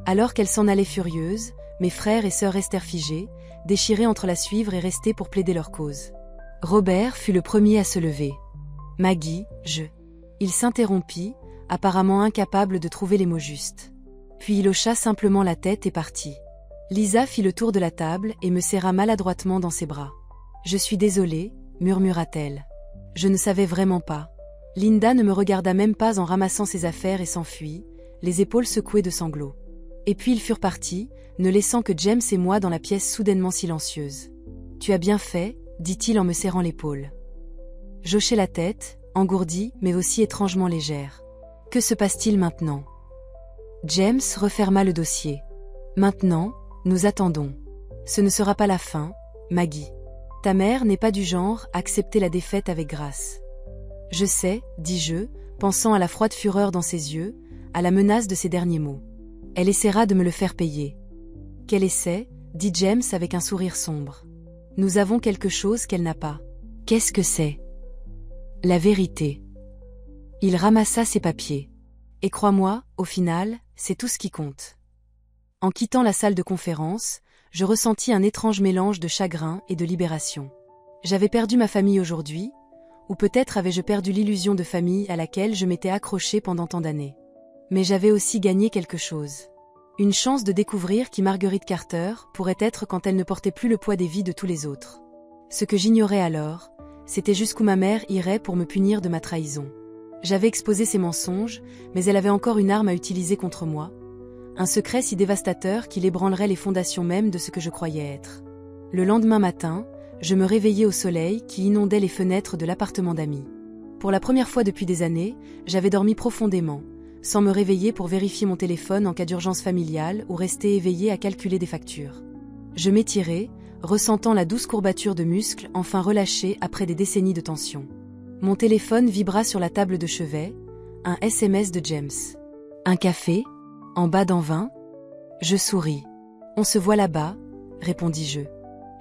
Alors qu'elle s'en allait furieuse, mes frères et sœurs restèrent figés, déchirés entre la suivre et rester pour plaider leur cause. Robert fut le premier à se lever. « Maggie, je... » Il s'interrompit, apparemment incapable de trouver les mots justes. Puis il hocha simplement la tête et partit. Lisa fit le tour de la table et me serra maladroitement dans ses bras. « Je suis désolée, » murmura-t-elle. Je ne savais vraiment pas. Linda ne me regarda même pas en ramassant ses affaires et s'enfuit, les épaules secouées de sanglots. Et puis ils furent partis, ne laissant que James et moi dans la pièce soudainement silencieuse. « Tu as bien fait, » dit-il en me serrant l'épaule. J'hochai la tête, engourdie mais aussi étrangement légère. Que se passe-t-il maintenant? James referma le dossier. Maintenant, nous attendons. Ce ne sera pas la fin, Maggie. Ta mère n'est pas du genre à accepter la défaite avec grâce. Je sais, dis-je, pensant à la froide fureur dans ses yeux, à la menace de ses derniers mots. Elle essaiera de me le faire payer. Quel essai, dit James avec un sourire sombre. Nous avons quelque chose qu'elle n'a pas. Qu'est-ce que c'est? La vérité. Il ramassa ses papiers. Et crois-moi, au final, c'est tout ce qui compte. En quittant la salle de conférence, je ressentis un étrange mélange de chagrin et de libération. J'avais perdu ma famille aujourd'hui, ou peut-être avais-je perdu l'illusion de famille à laquelle je m'étais accrochée pendant tant d'années. Mais j'avais aussi gagné quelque chose. Une chance de découvrir qui Marguerite Carter pourrait être quand elle ne portait plus le poids des vies de tous les autres. Ce que j'ignorais alors, c'était jusqu'où ma mère irait pour me punir de ma trahison. J'avais exposé ses mensonges, mais elle avait encore une arme à utiliser contre moi, un secret si dévastateur qu'il ébranlerait les fondations mêmes de ce que je croyais être. Le lendemain matin, je me réveillai au soleil qui inondait les fenêtres de l'appartement d'amis. Pour la première fois depuis des années, j'avais dormi profondément, sans me réveiller pour vérifier mon téléphone en cas d'urgence familiale ou rester éveillé à calculer des factures. Je m'étirai, ressentant la douce courbature de muscles enfin relâchée après des décennies de tension. Mon téléphone vibra sur la table de chevet, un SMS de James. « Un café? En bas dans 20 ?» Je souris. « On se voit là-bas, » répondis-je.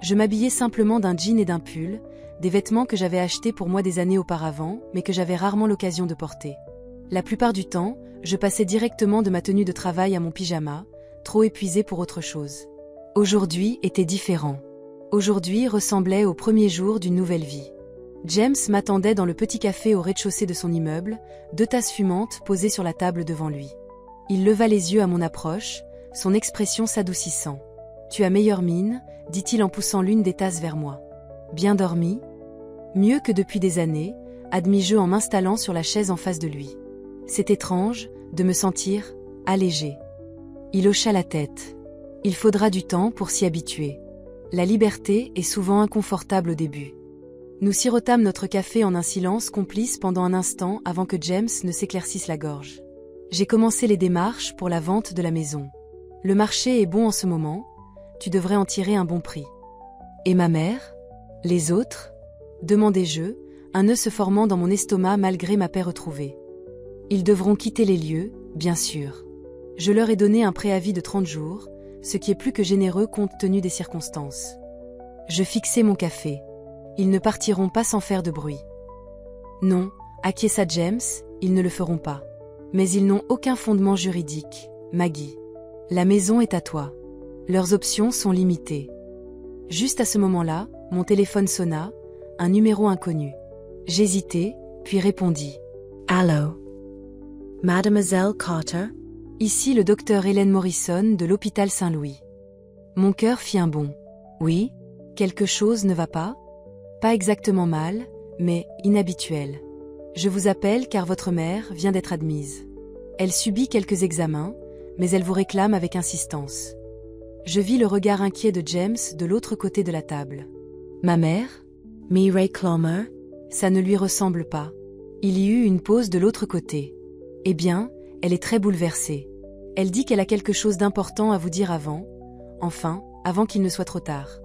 Je m'habillais simplement d'un jean et d'un pull, des vêtements que j'avais achetés pour moi des années auparavant, mais que j'avais rarement l'occasion de porter. La plupart du temps, je passais directement de ma tenue de travail à mon pyjama, trop épuisé pour autre chose. Aujourd'hui était différent. Aujourd'hui ressemblait au premier jour d'une nouvelle vie. James m'attendait dans le petit café au rez-de-chaussée de son immeuble, 2 tasses fumantes posées sur la table devant lui. Il leva les yeux à mon approche, son expression s'adoucissant. « Tu as meilleure mine », dit-il en poussant l'une des tasses vers moi. « Bien dormi ?»« Mieux que depuis des années », admis-je en m'installant sur la chaise en face de lui. C'est étrange de me sentir allégé. Il hocha la tête. Il faudra du temps pour s'y habituer. La liberté est souvent inconfortable au début. Nous sirotâmes notre café en un silence complice pendant un instant avant que James ne s'éclaircisse la gorge. J'ai commencé les démarches pour la vente de la maison. Le marché est bon en ce moment, tu devrais en tirer un bon prix. Et ma mère? Les autres? Demandai-je, un nœud se formant dans mon estomac malgré ma paix retrouvée. Ils devront quitter les lieux, bien sûr. Je leur ai donné un préavis de 30 jours, ce qui est plus que généreux compte tenu des circonstances. Je fixai mon café. Ils ne partiront pas sans faire de bruit. Non, acquiesça James, ils ne le feront pas. Mais ils n'ont aucun fondement juridique, Maggie. La maison est à toi. Leurs options sont limitées. Juste à ce moment-là, mon téléphone sonna, un numéro inconnu. J'hésitai, puis répondis. Allô? Mademoiselle Carter? Ici le docteur Hélène Morrison de l'hôpital Saint-Louis. Mon cœur fit un bond. Oui? Quelque chose ne va pas? Pas exactement mal, mais inhabituel. Je vous appelle car votre mère vient d'être admise. Elle subit quelques examens, mais elle vous réclame avec insistance. Je vis le regard inquiet de James de l'autre côté de la table. Ma mère? Me réclame? Ça ne lui ressemble pas. Il y eut une pause de l'autre côté. Eh bien, elle est très bouleversée. Elle dit qu'elle a quelque chose d'important à vous dire avant qu'il ne soit trop tard.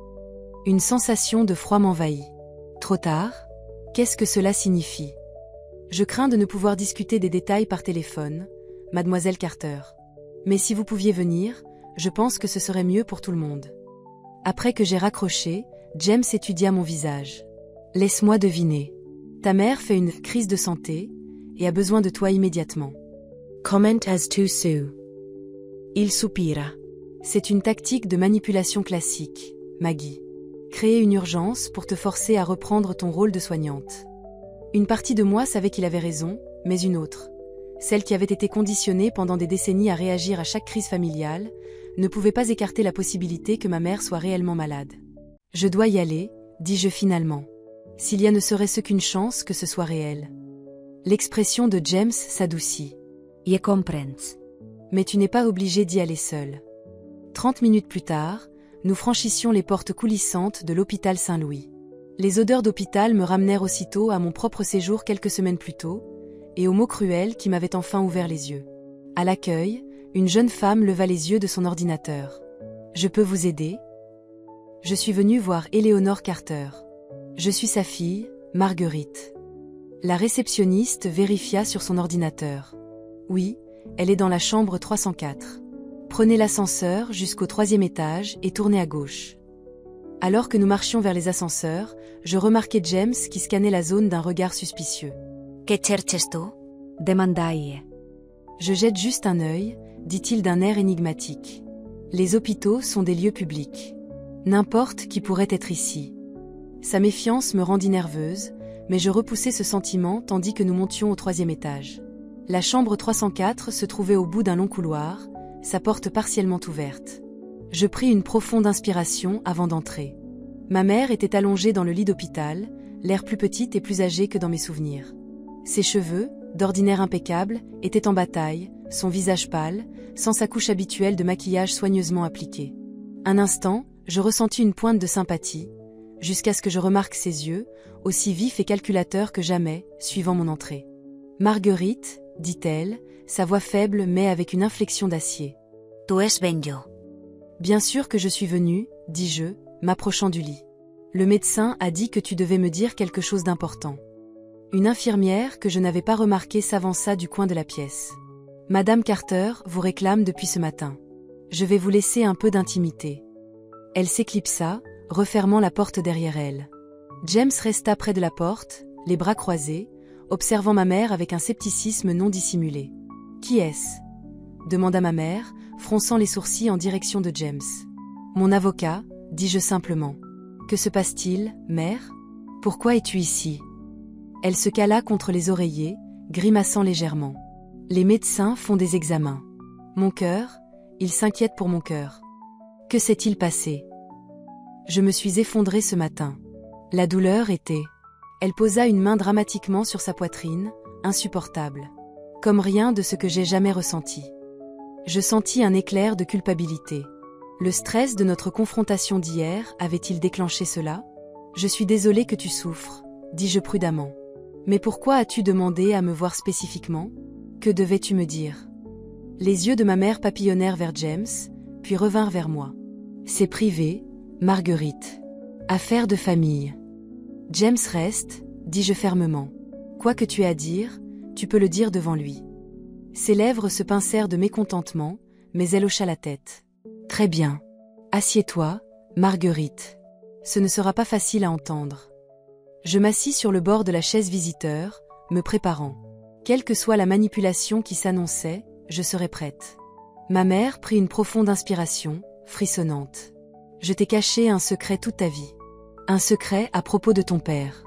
Une sensation de froid m'envahit. Trop tard? Qu'est-ce que cela signifie? Je crains de ne pouvoir discuter des détails par téléphone, mademoiselle Carter. Mais si vous pouviez venir, je pense que ce serait mieux pour tout le monde. Après que j'ai raccroché, James étudia mon visage. Laisse-moi deviner. Ta mère fait une crise de santé et a besoin de toi immédiatement. Comment as tu su? Il soupira. C'est une tactique de manipulation classique, Maggie. Créer une urgence pour te forcer à reprendre ton rôle de soignante. Une partie de moi savait qu'il avait raison, mais une autre, celle qui avait été conditionnée pendant des décennies à réagir à chaque crise familiale, ne pouvait pas écarter la possibilité que ma mère soit réellement malade. Je dois y aller, dis-je finalement. S'il y a ne serait-ce qu'une chance que ce soit réel. L'expression de James s'adoucit. Je comprens. Mais tu n'es pas obligé d'y aller seul. 30 minutes plus tard, nous franchissions les portes coulissantes de l'hôpital Saint-Louis. Les odeurs d'hôpital me ramenèrent aussitôt à mon propre séjour quelques semaines plus tôt, et aux mots cruels qui m'avaient enfin ouvert les yeux. À l'accueil, une jeune femme leva les yeux de son ordinateur. « Je peux vous aider ?» Je suis venue voir Eleanor Carter. Je suis sa fille, Marguerite. La réceptionniste vérifia sur son ordinateur. Oui, elle est dans la chambre 304. Prenez l'ascenseur jusqu'au 3e étage et tournez à gauche. Alors que nous marchions vers les ascenseurs, je remarquai James qui scannait la zone d'un regard suspicieux. Que cherches tu? Demandai. Je jette juste un œil, dit-il d'un air énigmatique. Les hôpitaux sont des lieux publics. N'importe qui pourrait être ici. Sa méfiance me rendit nerveuse, mais je repoussai ce sentiment tandis que nous montions au 3e étage. La chambre 304 se trouvait au bout d'un long couloir, sa porte partiellement ouverte. Je pris une profonde inspiration avant d'entrer. Ma mère était allongée dans le lit d'hôpital, l'air plus petite et plus âgée que dans mes souvenirs. Ses cheveux, d'ordinaire impeccables, étaient en bataille, son visage pâle, sans sa couche habituelle de maquillage soigneusement appliqué. Un instant, je ressentis une pointe de sympathie, jusqu'à ce que je remarque ses yeux, aussi vifs et calculateurs que jamais, suivant mon entrée. « Marguerite » dit-elle, sa voix faible mais avec une inflexion d'acier. « Tu es Benjo. » « Bien sûr que je suis venue, dis-je, m'approchant du lit. Le médecin a dit que tu devais me dire quelque chose d'important. » Une infirmière que je n'avais pas remarquée s'avança du coin de la pièce. « Madame Carter vous réclame depuis ce matin. Je vais vous laisser un peu d'intimité. » Elle s'éclipsa, refermant la porte derrière elle. James resta près de la porte, les bras croisés, observant ma mère avec un scepticisme non dissimulé. « Qui est-ce » demanda ma mère, fronçant les sourcils en direction de James. « Mon avocat, dis-je simplement. Que se passe-t-il, mère? Pourquoi es-tu ici ?» Elle se cala contre les oreillers, grimaçant légèrement. « Les médecins font des examens. Mon cœur, ils s'inquiètent pour mon cœur. Que s'est-il passé? Je me suis effondrée ce matin. La douleur était... » Elle posa une main dramatiquement sur sa poitrine, insupportable. Comme rien de ce que j'ai jamais ressenti. Je sentis un éclair de culpabilité. Le stress de notre confrontation d'hier avait-il déclenché cela? Je suis désolée que tu souffres, dis-je prudemment. Mais pourquoi as-tu demandé à me voir spécifiquement? Que devais-tu me dire? Les yeux de ma mère papillonnèrent vers James, puis revinrent vers moi. C'est privé, Marguerite. Affaire de famille. James reste, dis-je fermement. Quoi que tu aies à dire, tu peux le dire devant lui. Ses lèvres se pincèrent de mécontentement, mais elle hocha la tête. Très bien. Assieds-toi, Marguerite. Ce ne sera pas facile à entendre. Je m'assis sur le bord de la chaise visiteur, me préparant. Quelle que soit la manipulation qui s'annonçait, je serais prête. Ma mère prit une profonde inspiration, frissonnante. Je t'ai caché un secret toute ta vie. Un secret à propos de ton père.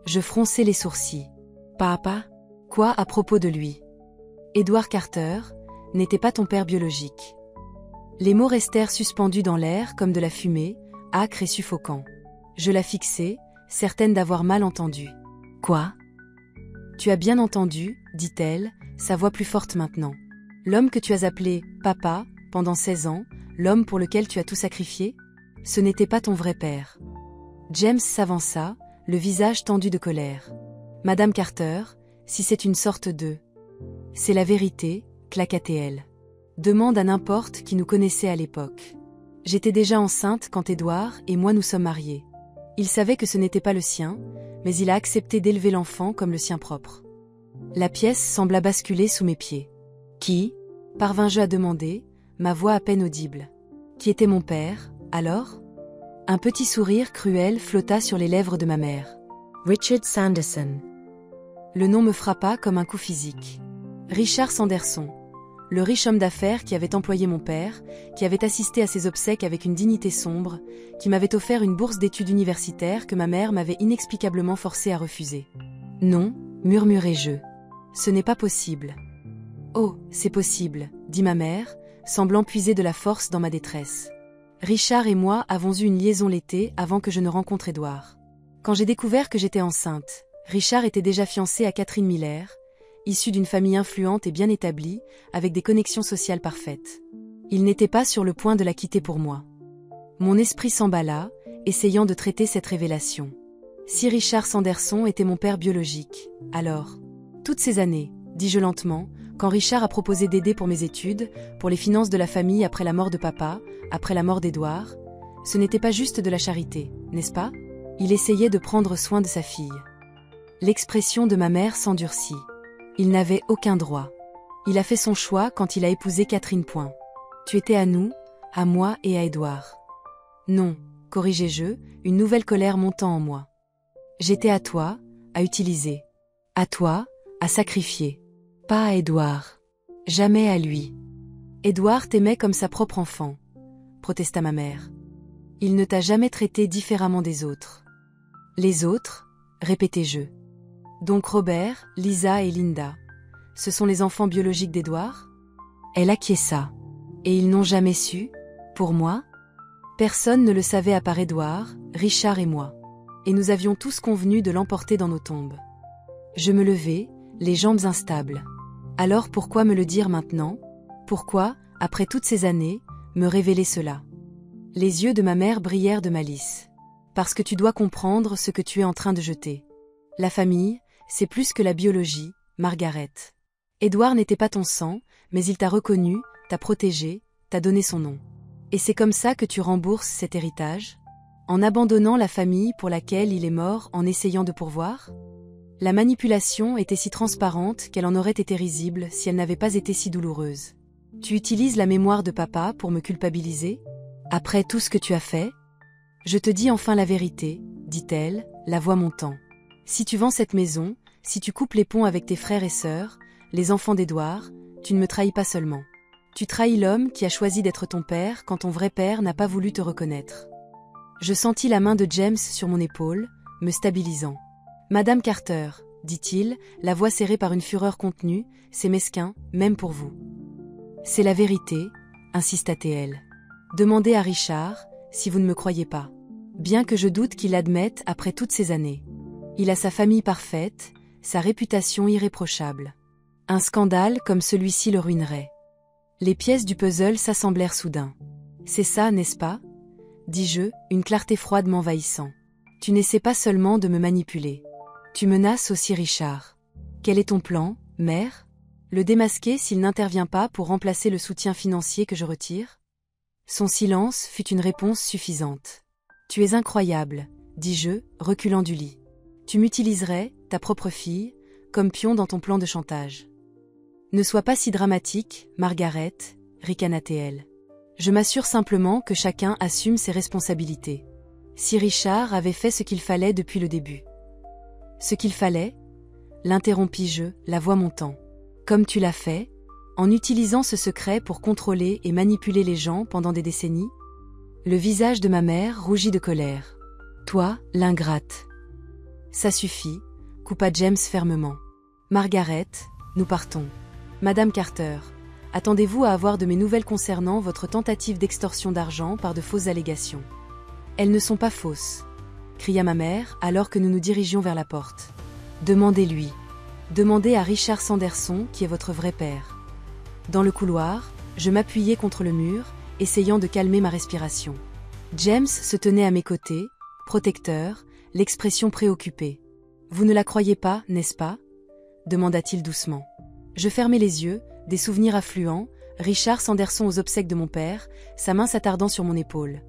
Je fronçai les sourcils. Papa? Quoi à propos de lui? Edward Carter n'était pas ton père biologique. Les mots restèrent suspendus dans l'air comme de la fumée, âcre et suffocant. Je la fixai, certaine d'avoir mal entendu. Quoi? Tu as bien entendu, dit-elle, sa voix plus forte maintenant. L'homme que tu as appelé « papa » pendant 16 ans, l'homme pour lequel tu as tout sacrifié, ce n'était pas ton vrai père. James s'avança, le visage tendu de colère. Madame Carter, si c'est une sorte de... C'est la vérité, claqua-t-elle. Demande à n'importe qui nous connaissait à l'époque. J'étais déjà enceinte quand Édouard et moi nous sommes mariés. Il savait que ce n'était pas le sien, mais il a accepté d'élever l'enfant comme le sien propre. La pièce sembla basculer sous mes pieds. Qui? Parvins-je à demander, ma voix à peine audible. Qui était mon père, alors? Un petit sourire cruel flotta sur les lèvres de ma mère. Richard Sanderson. Le nom me frappa comme un coup physique. Richard Sanderson. Le riche homme d'affaires qui avait employé mon père, qui avait assisté à ses obsèques avec une dignité sombre, qui m'avait offert une bourse d'études universitaires que ma mère m'avait inexplicablement forcé à refuser. Non, murmurai-je. Ce n'est pas possible. Oh, c'est possible, dit ma mère, semblant puiser de la force dans ma détresse. Richard et moi avons eu une liaison l'été avant que je ne rencontre Édouard. Quand j'ai découvert que j'étais enceinte, Richard était déjà fiancé à Catherine Miller, issue d'une famille influente et bien établie, avec des connexions sociales parfaites. Il n'était pas sur le point de la quitter pour moi. Mon esprit s'emballa, essayant de traiter cette révélation. Si Richard Sanderson était mon père biologique, alors... Toutes ces années, dis-je lentement, quand Richard a proposé d'aider pour mes études, pour les finances de la famille après la mort de papa, après la mort d'Édouard, ce n'était pas juste de la charité, n'est-ce pas? Il essayait de prendre soin de sa fille. L'expression de ma mère s'endurcit. Il n'avait aucun droit. Il a fait son choix quand il a épousé Catherine Point. Tu étais à nous, à moi et à Édouard. Non, corrigeai-je, une nouvelle colère montant en moi. J'étais à toi, à utiliser. À toi, à sacrifier. Pas à Édouard. Jamais à lui. Édouard t'aimait comme sa propre enfant, protesta ma mère. Il ne t'a jamais traité différemment des autres. Les autres, répétai-je. Donc Robert, Lisa et Linda. Ce sont les enfants biologiques d'Édouard? Elle acquiesça. Et ils n'ont jamais su? Pour moi? Personne ne le savait à part Édouard, Richard et moi. Et nous avions tous convenu de l'emporter dans nos tombes. Je me levai, les jambes instables. Alors pourquoi me le dire maintenant? Pourquoi, après toutes ces années, me révéler cela? Les yeux de ma mère brillèrent de malice. Parce que tu dois comprendre ce que tu es en train de jeter. La famille, c'est plus que la biologie, Margaret. Édouard n'était pas ton sang, mais il t'a reconnu, t'a protégé, t'a donné son nom. Et c'est comme ça que tu rembourses cet héritage? En abandonnant la famille pour laquelle il est mort en essayant de pourvoir? La manipulation était si transparente qu'elle en aurait été risible si elle n'avait pas été si douloureuse. Tu utilises la mémoire de papa pour me culpabiliser? Après tout ce que tu as fait? Je te dis enfin la vérité, dit-elle, la voix montant. Si tu vends cette maison, si tu coupes les ponts avec tes frères et sœurs, les enfants d'Édouard, tu ne me trahis pas seulement. Tu trahis l'homme qui a choisi d'être ton père quand ton vrai père n'a pas voulu te reconnaître. Je sentis la main de James sur mon épaule, me stabilisant. Madame Carter, dit-il, la voix serrée par une fureur contenue, c'est mesquin, même pour vous. C'est la vérité, insista-t-elle. Demandez à Richard, si vous ne me croyez pas. Bien que je doute qu'il l'admette après toutes ces années. Il a sa famille parfaite, sa réputation irréprochable. Un scandale comme celui-ci le ruinerait. Les pièces du puzzle s'assemblèrent soudain. C'est ça, n'est-ce pas? Dis-je, une clarté froide m'envahissant. Tu n'essaies pas seulement de me manipuler. Tu menaces aussi Richard. Quel est ton plan, mère? Le démasquer s'il n'intervient pas pour remplacer le soutien financier que je retire? Son silence fut une réponse suffisante. Tu es incroyable, dis-je, reculant du lit. Tu m'utiliserais, ta propre fille, comme pion dans ton plan de chantage. Ne sois pas si dramatique, Margaret, ricana-t-elle. Je m'assure simplement que chacun assume ses responsabilités. Si Richard avait fait ce qu'il fallait depuis le début. Ce qu'il fallait? L'interrompis-je, la voix montant. Comme tu l'as fait, en utilisant ce secret pour contrôler et manipuler les gens pendant des décennies? Le visage de ma mère rougit de colère. Toi, l'ingrate. Ça suffit, coupa James fermement. Margaret, nous partons. Madame Carter, attendez-vous à avoir de mes nouvelles concernant votre tentative d'extorsion d'argent par de fausses allégations? Elles ne sont pas fausses, cria ma mère alors que nous nous dirigions vers la porte. Demandez-lui. Demandez à Richard Sanderson qui est votre vrai père. Dans le couloir, je m'appuyais contre le mur, essayant de calmer ma respiration. James se tenait à mes côtés, protecteur, l'expression préoccupée. Vous ne la croyez pas, n'est-ce pas? Demanda-t-il doucement. Je fermai les yeux, des souvenirs affluents, Richard Sanderson aux obsèques de mon père, sa main s'attardant sur mon épaule.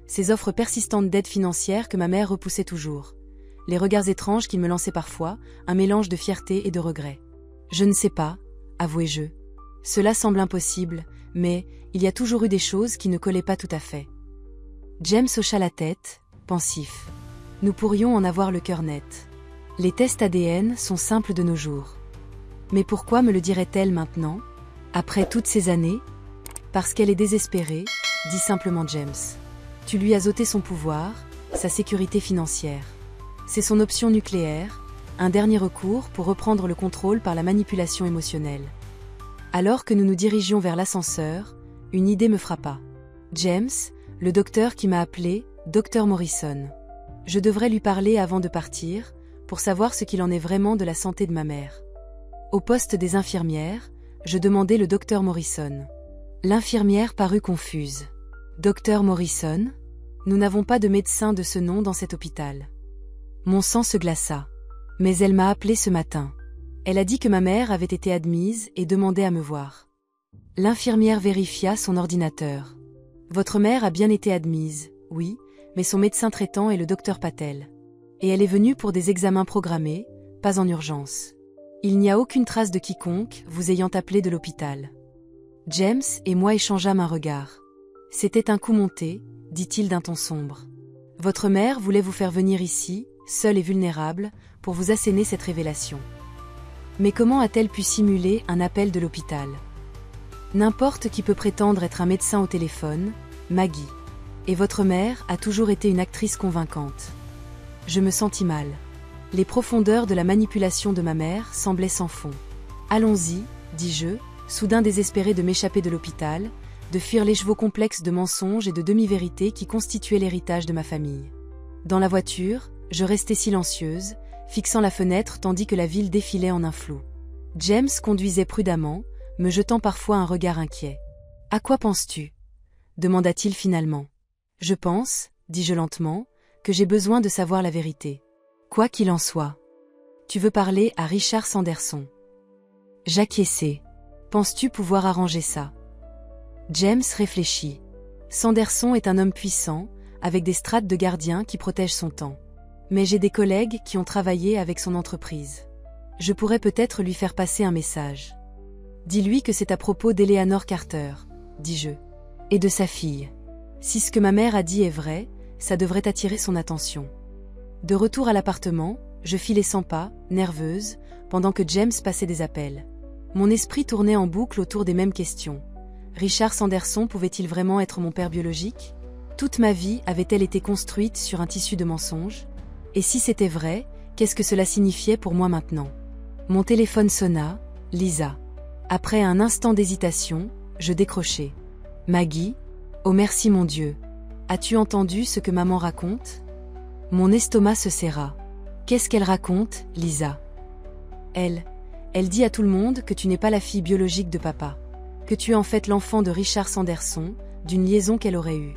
Ces offres persistantes d'aide financière que ma mère repoussait toujours. Les regards étranges qu'il me lançait parfois, un mélange de fierté et de regret. Je ne sais pas, avouai-je. Cela semble impossible, mais il y a toujours eu des choses qui ne collaient pas tout à fait. James hocha la tête, pensif. Nous pourrions en avoir le cœur net. Les tests ADN sont simples de nos jours. Mais pourquoi me le dirait-elle maintenant, après toutes ces années? Parce qu'elle est désespérée, dit simplement James. Tu lui as ôté son pouvoir, sa sécurité financière. C'est son option nucléaire, un dernier recours pour reprendre le contrôle par la manipulation émotionnelle. Alors que nous nous dirigions vers l'ascenseur, une idée me frappa. James, le docteur qui m'a appelé, Dr Morrison. Je devrais lui parler avant de partir, pour savoir ce qu'il en est vraiment de la santé de ma mère. Au poste des infirmières, je demandai le Dr Morrison. L'infirmière parut confuse. Dr Morrison? Nous n'avons pas de médecin de ce nom dans cet hôpital. Mon sang se glaça. Mais elle m'a appelé ce matin. Elle a dit que ma mère avait été admise et demandait à me voir. L'infirmière vérifia son ordinateur. Votre mère a bien été admise, oui, mais son médecin traitant est le docteur Patel. Et elle est venue pour des examens programmés, pas en urgence. Il n'y a aucune trace de quiconque vous ayant appelé de l'hôpital. James et moi échangeâmes un regard. C'était un coup monté, dit-il d'un ton sombre. Votre mère voulait vous faire venir ici, seule et vulnérable, pour vous asséner cette révélation. Mais comment a-t-elle pu simuler un appel de l'hôpital? N'importe qui peut prétendre être un médecin au téléphone, Maggie. Et votre mère a toujours été une actrice convaincante. Je me sentis mal. Les profondeurs de la manipulation de ma mère semblaient sans fond. Allons-y, dis-je, soudain désespéré de m'échapper de l'hôpital, de fuir l'écheveau complexe de mensonges et de demi-vérités qui constituaient l'héritage de ma famille. Dans la voiture, je restais silencieuse, fixant la fenêtre tandis que la ville défilait en un flou. James conduisait prudemment, me jetant parfois un regard inquiet. « À quoi penses-tu » demanda-t-il finalement. « Je pense, dis-je lentement, que j'ai besoin de savoir la vérité. Quoi qu'il en soit. Tu veux parler à Richard Sanderson. » J'acquiesçai. « Penses-tu pouvoir arranger ça » James réfléchit. Sanderson est un homme puissant, avec des strates de gardien qui protègent son temps. Mais j'ai des collègues qui ont travaillé avec son entreprise. Je pourrais peut-être lui faire passer un message. Dis-lui que c'est à propos d'Eleanor Carter, dis-je. Et de sa fille. Si ce que ma mère a dit est vrai, ça devrait attirer son attention. De retour à l'appartement, je fis les 100 pas, nerveuse, pendant que James passait des appels. Mon esprit tournait en boucle autour des mêmes questions. Richard Sanderson pouvait-il vraiment être mon père biologique? Toute ma vie avait-elle été construite sur un tissu de mensonges? Et si c'était vrai, qu'est-ce que cela signifiait pour moi maintenant? Mon téléphone sonna, Lisa. Après un instant d'hésitation, je décrochai. Maggie? Oh merci mon Dieu. As-tu entendu ce que maman raconte? Mon estomac se serra. Qu'est-ce qu'elle raconte, Lisa? Elle dit à tout le monde que tu n'es pas la fille biologique de papa. Que tu es en fait l'enfant de Richard Sanderson, d'une liaison qu'elle aurait eue.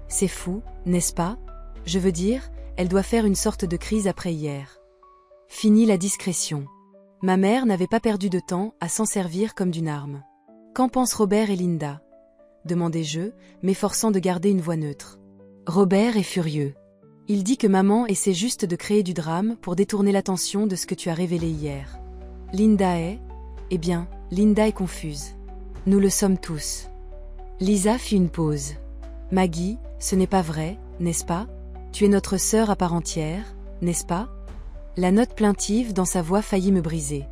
C'est fou, n'est-ce pas? Je veux dire, elle doit faire une sorte de crise après hier. Fini la discrétion. Ma mère n'avait pas perdu de temps à s'en servir comme d'une arme. Qu'en pensent Robert et Linda? Demandai-je, m'efforçant de garder une voix neutre. Robert est furieux. Il dit que maman essaie juste de créer du drame pour détourner l'attention de ce que tu as révélé hier. Linda est... Eh bien, Linda est confuse. Nous le sommes tous. Lisa fit une pause. Maggie, ce n'est pas vrai, n'est-ce pas? Tu es notre sœur à part entière, n'est-ce pas? La note plaintive dans sa voix faillit me briser.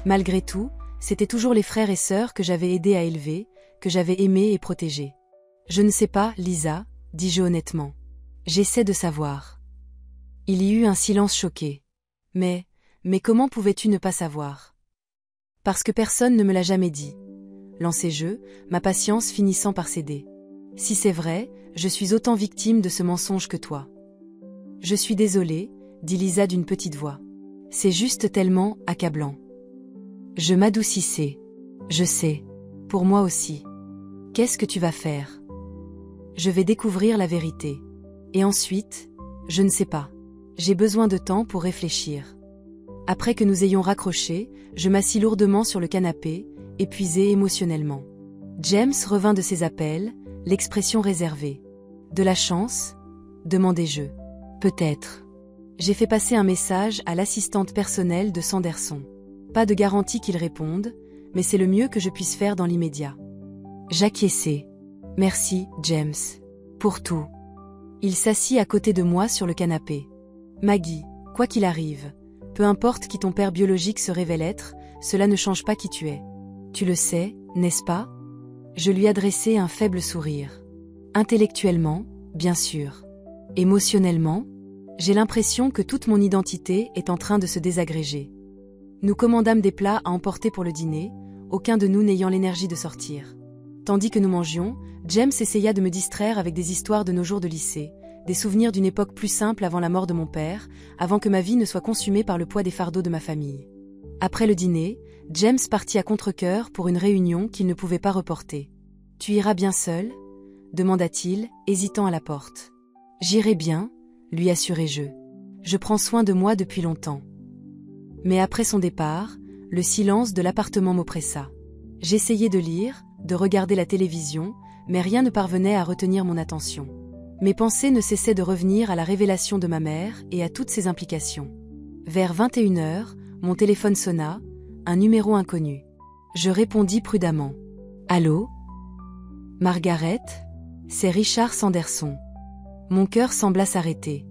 Malgré tout, c'étaient toujours les frères et sœurs que j'avais aidés à élever, que j'avais aimés et protégés. Je ne sais pas, Lisa, dis-je honnêtement. J'essaie de savoir. Il y eut un silence choqué. Mais comment pouvais-tu ne pas savoir? Parce que personne ne me l'a jamais dit. Lançai-je, ma patience finissant par céder. Si c'est vrai, je suis autant victime de ce mensonge que toi. Je suis désolée, dit Lisa d'une petite voix. C'est juste tellement accablant. Je m'adoucissais. Je sais. Pour moi aussi. Qu'est-ce que tu vas faire? Je vais découvrir la vérité. Et ensuite, je ne sais pas. J'ai besoin de temps pour réfléchir. Après que nous ayons raccroché, je m'assis lourdement sur le canapé, épuisé émotionnellement. James revint de ses appels, l'expression réservée. De la chance? Demandai-je. Peut-être. J'ai fait passer un message à l'assistante personnelle de Sanderson. Pas de garantie qu'il réponde, mais c'est le mieux que je puisse faire dans l'immédiat. J'acquiesçai. Merci, James. Pour tout. Il s'assit à côté de moi sur le canapé. Maggie, quoi qu'il arrive, peu importe qui ton père biologique se révèle être, cela ne change pas qui tu es. Tu le sais, n'est-ce pas? Je lui adressai un faible sourire. Intellectuellement, bien sûr. Émotionnellement, j'ai l'impression que toute mon identité est en train de se désagréger. Nous commandâmes des plats à emporter pour le dîner, aucun de nous n'ayant l'énergie de sortir. Tandis que nous mangions, James essaya de me distraire avec des histoires de nos jours de lycée, des souvenirs d'une époque plus simple avant la mort de mon père, avant que ma vie ne soit consumée par le poids des fardeaux de ma famille. Après le dîner, James partit à contre-cœur pour une réunion qu'il ne pouvait pas reporter. « Tu iras bien seul ?» demanda-t-il, hésitant à la porte. « J'irai bien, » lui assurai-je. « Je prends soin de moi depuis longtemps. » Mais après son départ, le silence de l'appartement m'oppressa. J'essayais de lire, de regarder la télévision, mais rien ne parvenait à retenir mon attention. Mes pensées ne cessaient de revenir à la révélation de ma mère et à toutes ses implications. Vers 21h, mon téléphone sonna, un numéro inconnu. Je répondis prudemment. « Allô ? Margaret ? C'est Richard Sanderson. » Mon cœur sembla s'arrêter.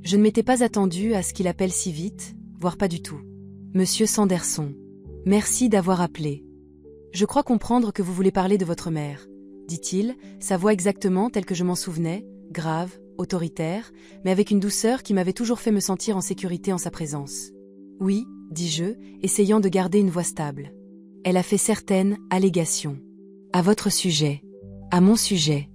Je ne m'étais pas attendue à ce qu'il appelle si vite, voire pas du tout. « Monsieur Sanderson, merci d'avoir appelé. Je crois comprendre que vous voulez parler de votre mère, » dit-il, sa voix exactement telle que je m'en souvenais, grave, autoritaire, mais avec une douceur qui m'avait toujours fait me sentir en sécurité en sa présence. « Oui, » dis-je, essayant de garder une voix stable. Elle a fait certaines allégations. « À votre sujet. À mon sujet. »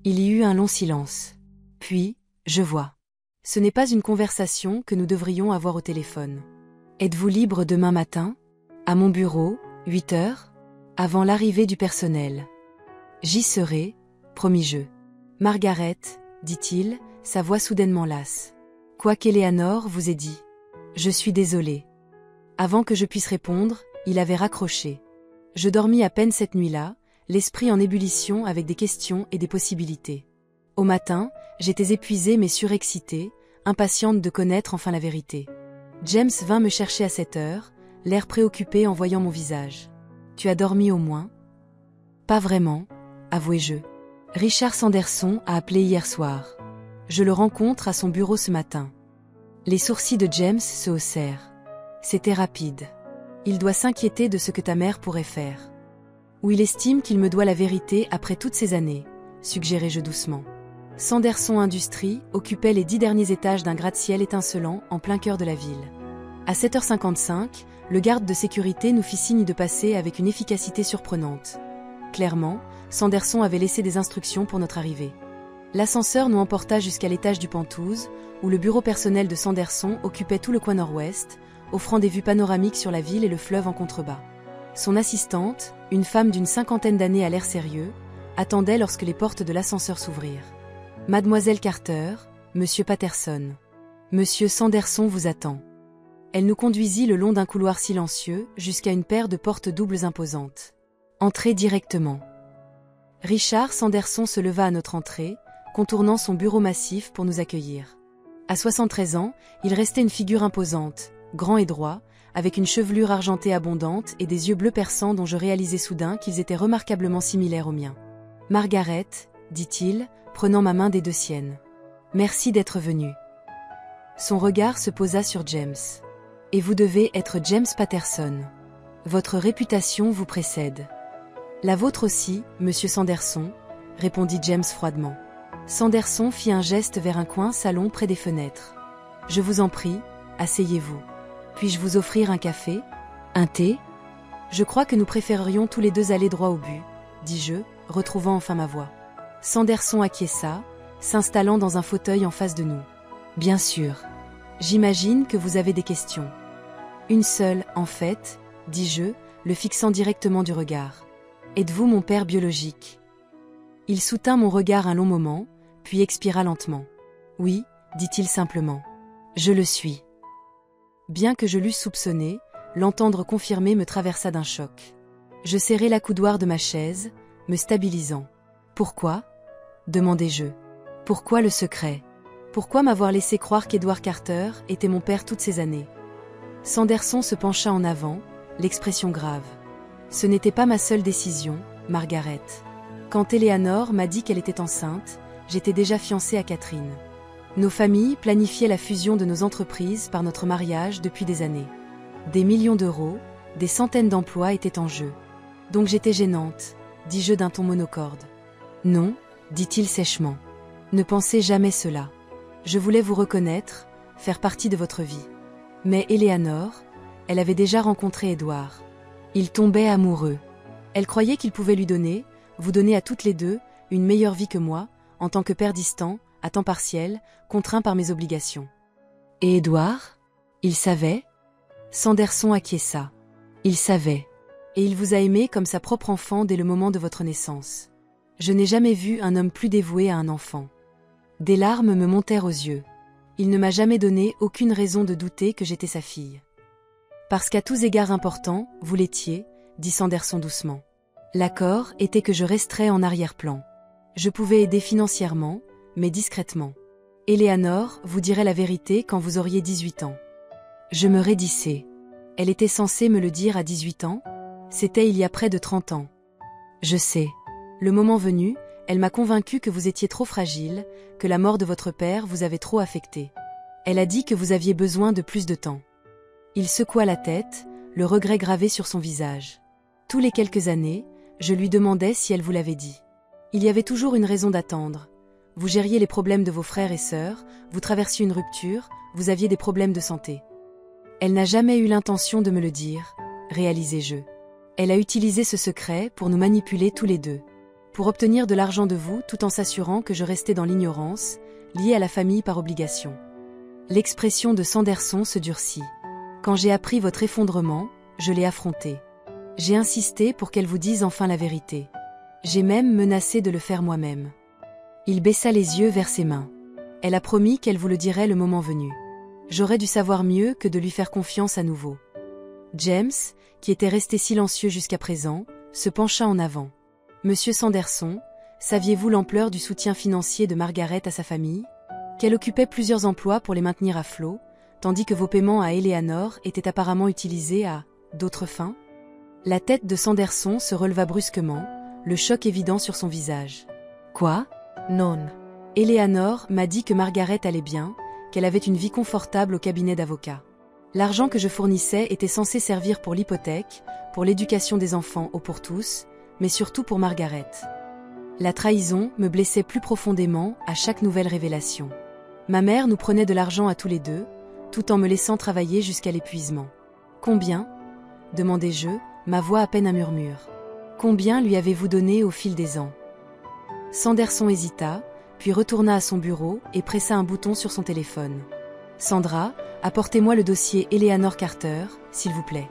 Il y eut un long silence. Puis, je vois. Ce n'est pas une conversation que nous devrions avoir au téléphone. Êtes-vous libre demain matin? À mon bureau, 8h? Avant l'arrivée du personnel. J'y serai, promis-je. Margaret, dit-il, sa voix soudainement lasse. Quoi qu'Eleanor vous ait dit. Je suis désolé. Avant que je puisse répondre, il avait raccroché. Je dormis à peine cette nuit-là, l'esprit en ébullition avec des questions et des possibilités. Au matin, j'étais épuisée mais surexcitée, impatiente de connaître enfin la vérité. James vint me chercher à 7h, l'air préoccupé en voyant mon visage. « Tu as dormi au moins ?»« Pas vraiment, avouai-je. Richard Sanderson a appelé hier soir. Je le rencontre à son bureau ce matin. » Les sourcils de James se haussèrent. C'était rapide. Il doit s'inquiéter de ce que ta mère pourrait faire. Ou il estime qu'il me doit la vérité après toutes ces années, suggérai-je doucement. Sanderson Industries occupait les 10 derniers étages d'un gratte-ciel étincelant en plein cœur de la ville. À 7h55, le garde de sécurité nous fit signe de passer avec une efficacité surprenante. Clairement, Sanderson avait laissé des instructions pour notre arrivée. L'ascenseur nous emporta jusqu'à l'étage du Penthouse, où le bureau personnel de Sanderson occupait tout le coin nord-ouest, offrant des vues panoramiques sur la ville et le fleuve en contrebas. Son assistante, une femme d'une 50aine d'années à l'air sérieux, attendait lorsque les portes de l'ascenseur s'ouvrirent. « Mademoiselle Carter, Monsieur Patterson. Monsieur Sanderson vous attend. » Elle nous conduisit le long d'un couloir silencieux jusqu'à une paire de portes doubles imposantes. « Entrez directement. » Richard Sanderson se leva à notre entrée, contournant son bureau massif pour nous accueillir. À 73 ans, il restait une figure imposante, grand et droit, avec une chevelure argentée abondante et des yeux bleus perçants dont je réalisais soudain qu'ils étaient remarquablement similaires aux miens. « Margaret, » dit-il, prenant ma main des deux siennes. « Merci d'être venue. » Son regard se posa sur James. « Et vous devez être James Patterson. Votre réputation vous précède. »« La vôtre aussi, Monsieur Sanderson, » répondit James froidement. Sanderson fit un geste vers un coin salon près des fenêtres. « Je vous en prie, asseyez-vous. Puis-je vous offrir un café? Un thé? Je crois que nous préférerions tous les deux aller droit au but, » dis-je, retrouvant enfin ma voix. Sanderson acquiesça, s'installant dans un fauteuil en face de nous. « Bien sûr. J'imagine que vous avez des questions. »« Une seule, en fait, » dis-je, le fixant directement du regard. « Êtes-vous mon père biologique ?» Il soutint mon regard un long moment, puis expira lentement. « Oui, » dit-il simplement. « Je le suis. » Bien que je l'eusse soupçonné, l'entendre confirmer me traversa d'un choc. Je serrai l'accoudoir de ma chaise, me stabilisant. « Pourquoi ?» demandai-je. « Pourquoi le secret ? Pourquoi m'avoir laissé croire qu'Edward Carter était mon père toutes ces années ?» Sanderson se pencha en avant, l'expression grave. « Ce n'était pas ma seule décision, Margaret. Quand Eleanor m'a dit qu'elle était enceinte, j'étais déjà fiancée à Catherine. Nos familles planifiaient la fusion de nos entreprises par notre mariage depuis des années. Des millions d'euros, des centaines d'emplois étaient en jeu. Donc j'étais gênante, dis-je d'un ton monocorde. Non, dit-il sèchement. Ne pensez jamais cela. Je voulais vous reconnaître, faire partie de votre vie. Mais Eleanor, elle avait déjà rencontré Édouard. Il tombait amoureux. Elle croyait qu'il pouvait lui donner, vous donner à toutes les deux, une meilleure vie que moi, en tant que père distant, à temps partiel, contraint par mes obligations. Et Édouard? Il savait? Sanderson acquiesça. Il savait. Et il vous a aimé comme sa propre enfant dès le moment de votre naissance. Je n'ai jamais vu un homme plus dévoué à un enfant. Des larmes me montèrent aux yeux. Il ne m'a jamais donné aucune raison de douter que j'étais sa fille. Parce qu'à tous égards importants, vous l'étiez, dit Sanderson doucement. L'accord était que je resterais en arrière-plan. Je pouvais aider financièrement, mais discrètement. Eleanor vous dirait la vérité quand vous auriez 18 ans. Je me raidissais. Elle était censée me le dire à 18 ans? C'était il y a près de 30 ans. Je sais. Le moment venu, elle m'a convaincu que vous étiez trop fragile, que la mort de votre père vous avait trop affecté. Elle a dit que vous aviez besoin de plus de temps. Il secoua la tête, le regret gravé sur son visage. Tous les quelques années, je lui demandais si elle vous l'avait dit. Il y avait toujours une raison d'attendre. Vous gériez les problèmes de vos frères et sœurs, vous traversiez une rupture, vous aviez des problèmes de santé. Elle n'a jamais eu l'intention de me le dire, réalisai-je. Elle a utilisé ce secret pour nous manipuler tous les deux. Pour obtenir de l'argent de vous tout en s'assurant que je restais dans l'ignorance, liée à la famille par obligation. L'expression de Sanderson se durcit. Quand j'ai appris votre effondrement, je l'ai affronté. J'ai insisté pour qu'elle vous dise enfin la vérité. J'ai même menacé de le faire moi-même. Il baissa les yeux vers ses mains. Elle a promis qu'elle vous le dirait le moment venu. J'aurais dû savoir mieux que de lui faire confiance à nouveau. James, qui était resté silencieux jusqu'à présent, se pencha en avant. Monsieur Sanderson, saviez-vous l'ampleur du soutien financier de Margaret à sa famille? Qu'elle occupait plusieurs emplois pour les maintenir à flot, tandis que vos paiements à Eleanor étaient apparemment utilisés à d'autres fins? La tête de Sanderson se releva brusquement, le choc évident sur son visage. Quoi? Non. Eleanor m'a dit que Margaret allait bien, qu'elle avait une vie confortable au cabinet d'avocat. L'argent que je fournissais était censé servir pour l'hypothèque, pour l'éducation des enfants ou pour tous, mais surtout pour Margaret. La trahison me blessait plus profondément à chaque nouvelle révélation. Ma mère nous prenait de l'argent à tous les deux, tout en me laissant travailler jusqu'à l'épuisement. Combien? Demandai-je, ma voix à peine un murmure. Combien lui avez-vous donné au fil des ans? Sanderson hésita, puis retourna à son bureau et pressa un bouton sur son téléphone. Sandra, apportez-moi le dossier Eleanor Carter, s'il vous plaît.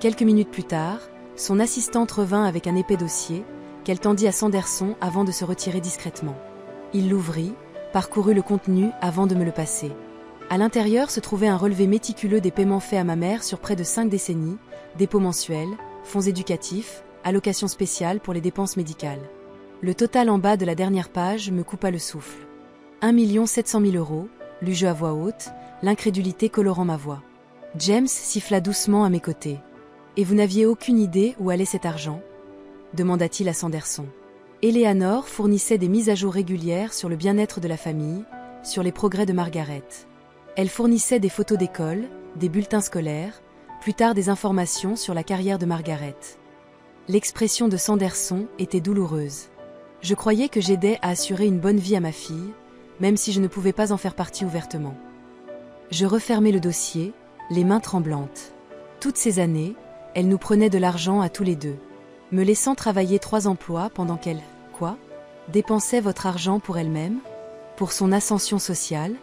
Quelques minutes plus tard, son assistante revint avec un épais dossier, qu'elle tendit à Sanderson avant de se retirer discrètement. Il l'ouvrit, parcourut le contenu avant de me le passer. À l'intérieur se trouvait un relevé méticuleux des paiements faits à ma mère sur près de 5 décennies, dépôts mensuels, fonds éducatifs, allocations spéciales pour les dépenses médicales. Le total en bas de la dernière page me coupa le souffle. 1 700 000 €, lus-je à voix haute, l'incrédulité colorant ma voix. James siffla doucement à mes côtés. « Et vous n'aviez aucune idée où allait cet argent ?» demanda-t-il à Sanderson. Eleanor fournissait des mises à jour régulières sur le bien-être de la famille, sur les progrès de Margaret. Elle fournissait des photos d'école, des bulletins scolaires, plus tard des informations sur la carrière de Margaret. L'expression de Sanderson était douloureuse. Je croyais que j'aidais à assurer une bonne vie à ma fille, même si je ne pouvais pas en faire partie ouvertement. Je refermai le dossier, les mains tremblantes. Toutes ces années, elle nous prenait de l'argent à tous les deux, me laissant travailler 3 emplois pendant qu'elle, dépensait votre argent pour elle-même? Pour son ascension sociale?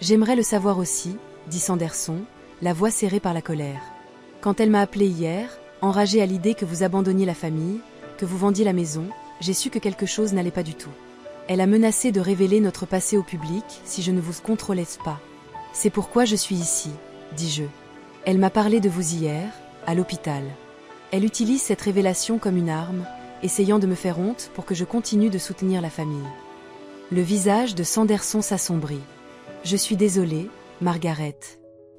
J'aimerais le savoir aussi, dit Sanderson, la voix serrée par la colère. Quand elle m'a appelé hier, enragée à l'idée que vous abandonniez la famille, que vous vendiez la maison, j'ai su que quelque chose n'allait pas du tout. Elle a menacé de révéler notre passé au public si je ne vous contrôlais pas. C'est pourquoi je suis ici, dis-je. Elle m'a parlé de vous hier, à l'hôpital. Elle utilise cette révélation comme une arme, essayant de me faire honte pour que je continue de soutenir la famille. Le visage de Sanderson s'assombrit. Je suis désolée, Margaret.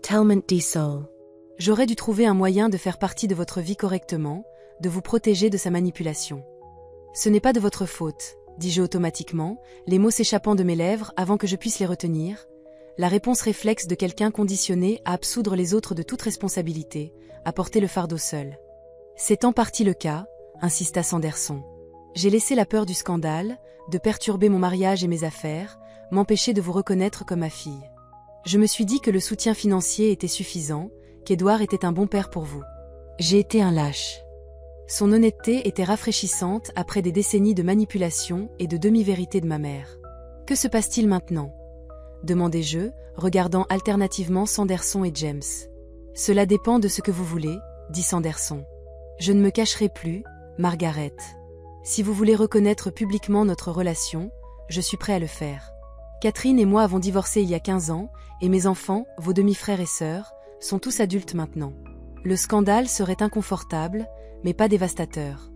Talment di Sol. J'aurais dû trouver un moyen de faire partie de votre vie correctement, de vous protéger de sa manipulation. Ce n'est pas de votre faute, dis-je automatiquement, les mots s'échappant de mes lèvres avant que je puisse les retenir. La réponse réflexe de quelqu'un conditionné à absoudre les autres de toute responsabilité, à porter le fardeau seul. C'est en partie le cas, insista Sanderson. J'ai laissé la peur du scandale, de perturber mon mariage et mes affaires, m'empêcher de vous reconnaître comme ma fille. Je me suis dit que le soutien financier était suffisant, qu'Édouard était un bon père pour vous. J'ai été un lâche. Son honnêteté était rafraîchissante après des décennies de manipulation et de demi-vérité de ma mère. Que se passe-t-il maintenant ? Demandai-je, regardant alternativement Sanderson et James. Cela dépend de ce que vous voulez, dit Sanderson. Je ne me cacherai plus, Margaret. Si vous voulez reconnaître publiquement notre relation, je suis prêt à le faire. Catherine et moi avons divorcé il y a 15 ans, et mes enfants, vos demi-frères et sœurs, sont tous adultes maintenant. Le scandale serait inconfortable, mais pas dévastateur.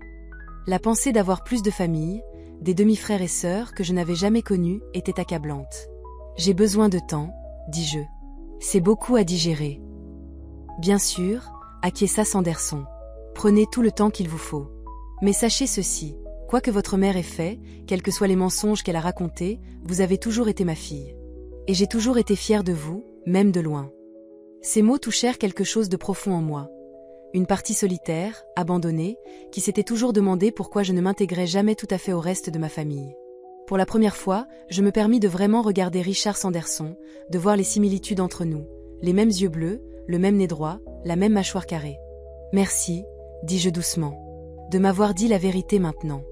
La pensée d'avoir plus de famille, des demi-frères et sœurs que je n'avais jamais connus, était accablante. J'ai besoin de temps, dis-je. C'est beaucoup à digérer. Bien sûr, acquiesça Sanderson. Prenez tout le temps qu'il vous faut. Mais sachez ceci, quoi que votre mère ait fait, quels que soient les mensonges qu'elle a racontés, vous avez toujours été ma fille. Et j'ai toujours été fière de vous, même de loin. Ces mots touchèrent quelque chose de profond en moi. Une partie solitaire, abandonnée, qui s'était toujours demandé pourquoi je ne m'intégrais jamais tout à fait au reste de ma famille. Pour la première fois, je me permis de vraiment regarder Richard Sanderson, de voir les similitudes entre nous, les mêmes yeux bleus, le même nez droit, la même mâchoire carrée. Merci, dis-je doucement, de m'avoir dit la vérité maintenant.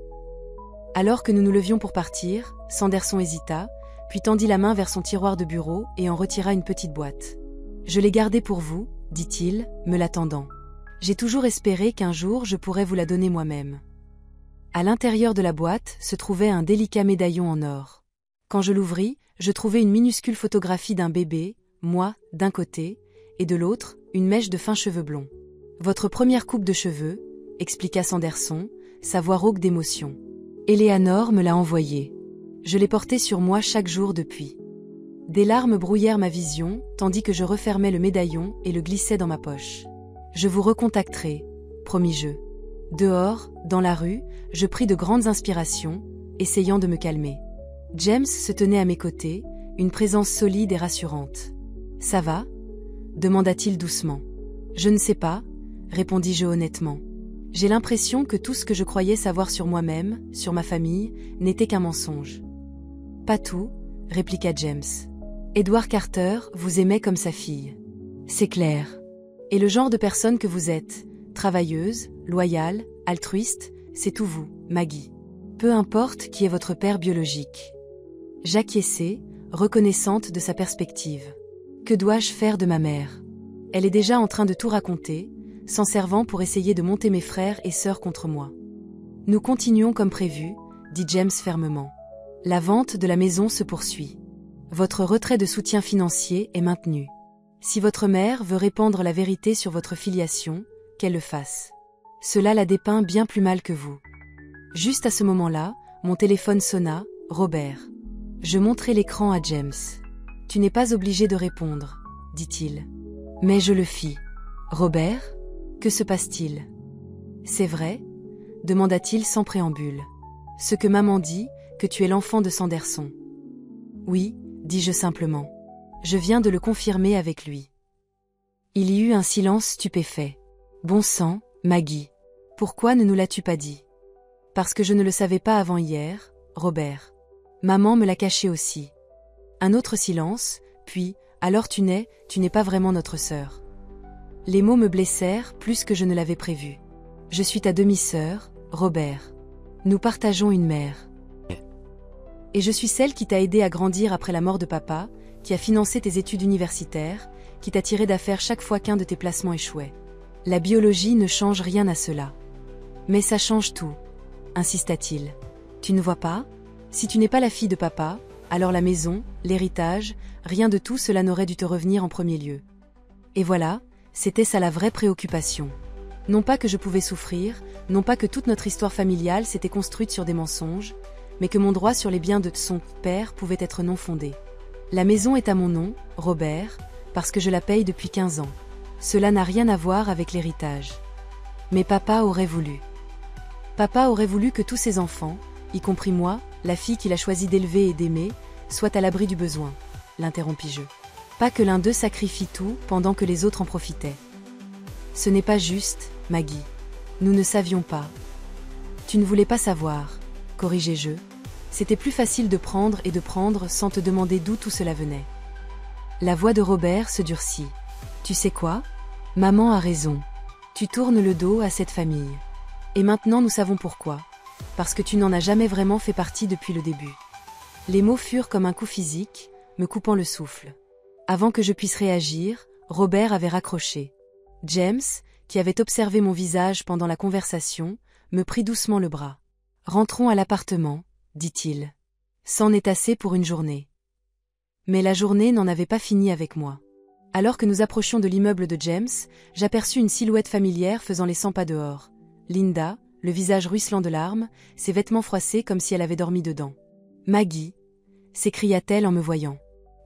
Alors que nous nous levions pour partir, Sanderson hésita, puis tendit la main vers son tiroir de bureau et en retira une petite boîte. Je l'ai gardée pour vous, dit-il, me la tendant. J'ai toujours espéré qu'un jour je pourrais vous la donner moi-même. À l'intérieur de la boîte se trouvait un délicat médaillon en or. Quand je l'ouvris, je trouvai une minuscule photographie d'un bébé, moi, d'un côté, et de l'autre, une mèche de fins cheveux blonds. Votre première coupe de cheveux, expliqua Sanderson, sa voix rauque d'émotion. Eleanor me l'a envoyée. Je l'ai portée sur moi chaque jour depuis. Des larmes brouillèrent ma vision, tandis que je refermais le médaillon et le glissais dans ma poche. Je vous recontacterai, promis-je. Dehors, dans la rue, je pris de grandes inspirations, essayant de me calmer. James se tenait à mes côtés, une présence solide et rassurante. « Ça va » demanda-t-il doucement. « Je ne sais pas » répondis-je honnêtement. J'ai l'impression que tout ce que je croyais savoir sur moi-même, sur ma famille, n'était qu'un mensonge. « Pas tout » répliqua James. « Edward Carter vous aimait comme sa fille. C'est clair. Et le genre de personne que vous êtes, travailleuse, loyale, altruiste, c'est tout vous, Maggie. Peu importe qui est votre père biologique. » J'acquiesçai, reconnaissante de sa perspective. Que dois-je faire de ma mère ? Elle est déjà en train de tout raconter, s'en servant pour essayer de monter mes frères et sœurs contre moi. Nous continuons comme prévu, dit James fermement. La vente de la maison se poursuit. Votre retrait de soutien financier est maintenu. Si votre mère veut répandre la vérité sur votre filiation, qu'elle le fasse. Cela la dépeint bien plus mal que vous. Juste à ce moment-là, mon téléphone sonna, Robert. Je montrai l'écran à James. Tu n'es pas obligé de répondre, dit-il. Mais je le fis. Robert ? Que se passe-t-il ? C'est vrai ? Demanda-t-il sans préambule. Ce que maman dit, que tu es l'enfant de Sanderson. Oui, dis-je simplement. Je viens de le confirmer avec lui. Il y eut un silence stupéfait. Bon sang, Maggie. Pourquoi ne nous l'as-tu pas dit ? Parce que je ne le savais pas avant hier, Robert. Maman me l'a caché aussi. Un autre silence, puis, alors tu n'es pas vraiment notre sœur. Les mots me blessèrent plus que je ne l'avais prévu. Je suis ta demi-sœur, Robert. Nous partageons une mère. Et je suis celle qui t'a aidé à grandir après la mort de papa, qui a financé tes études universitaires, qui t'a tiré d'affaire chaque fois qu'un de tes placements échouait. La biologie ne change rien à cela. Mais ça change tout, insista-t-il. Tu ne vois pas ? Si tu n'es pas la fille de papa, alors la maison, l'héritage, rien de tout cela n'aurait dû te revenir en premier lieu. Et voilà, c'était ça la vraie préoccupation. Non pas que je pouvais souffrir, non pas que toute notre histoire familiale s'était construite sur des mensonges, mais que mon droit sur les biens de son père pouvait être non fondé. La maison est à mon nom, Robert, parce que je la paye depuis 15 ans. Cela n'a rien à voir avec l'héritage. Mais papa aurait voulu. Papa aurait voulu que tous ses enfants, y compris moi, la fille qu'il a choisi d'élever et d'aimer, soit à l'abri du besoin, l'interrompis-je. Pas que l'un d'eux sacrifie tout pendant que les autres en profitaient. Ce n'est pas juste, Maggie. Nous ne savions pas. Tu ne voulais pas savoir, corrigeai-je. C'était plus facile de prendre sans te demander d'où tout cela venait. La voix de Robert se durcit. Tu sais quoi? Maman a raison. Tu tournes le dos à cette famille. Et maintenant nous savons pourquoi. Parce que tu n'en as jamais vraiment fait partie depuis le début. Les mots furent comme un coup physique, me coupant le souffle. Avant que je puisse réagir, Robert avait raccroché. James, qui avait observé mon visage pendant la conversation, me prit doucement le bras. Rentrons à l'appartement, dit-il. C'en est assez pour une journée. Mais la journée n'en avait pas fini avec moi. Alors que nous approchions de l'immeuble de James, j'aperçus une silhouette familière faisant les 100 pas dehors. Linda, le visage ruisselant de larmes, ses vêtements froissés comme si elle avait dormi dedans. Maggie, s'écria-t-elle en me voyant.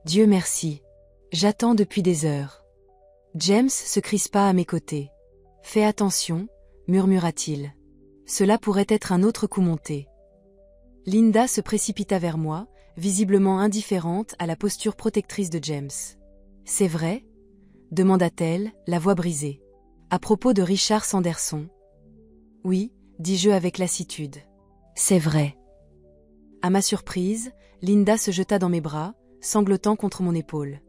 Dieu merci. J'attends depuis des heures. James se crispa à mes côtés. Fais attention, murmura-t-il. Cela pourrait être un autre coup monté. Linda se précipita vers moi, visiblement indifférente à la posture protectrice de James. C'est vrai? Demanda-t-elle, la voix brisée. À propos de Richard Sanderson. Oui, dis-je avec lassitude. C'est vrai. À ma surprise, Linda se jeta dans mes bras, sanglotant contre mon épaule.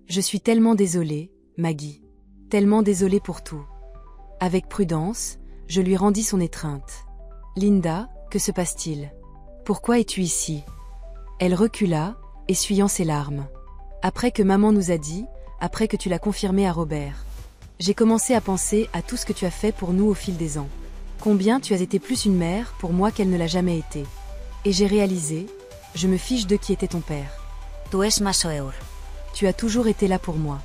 Je suis tellement désolée, Maggie. Tellement désolée pour tout. Avec prudence, je lui rendis son étreinte. Linda, que se passe-t-il? Pourquoi es-tu ici? Elle recula, essuyant ses larmes. Après que maman nous a dit, après que tu l'as confirmé à Robert. J'ai commencé à penser à tout ce que tu as fait pour nous au fil des ans. Combien tu as été plus une mère pour moi qu'elle ne l'a jamais été. Et j'ai réalisé, je me fiche de qui était ton père. Tu es Masoeur. Tu as toujours été là pour moi.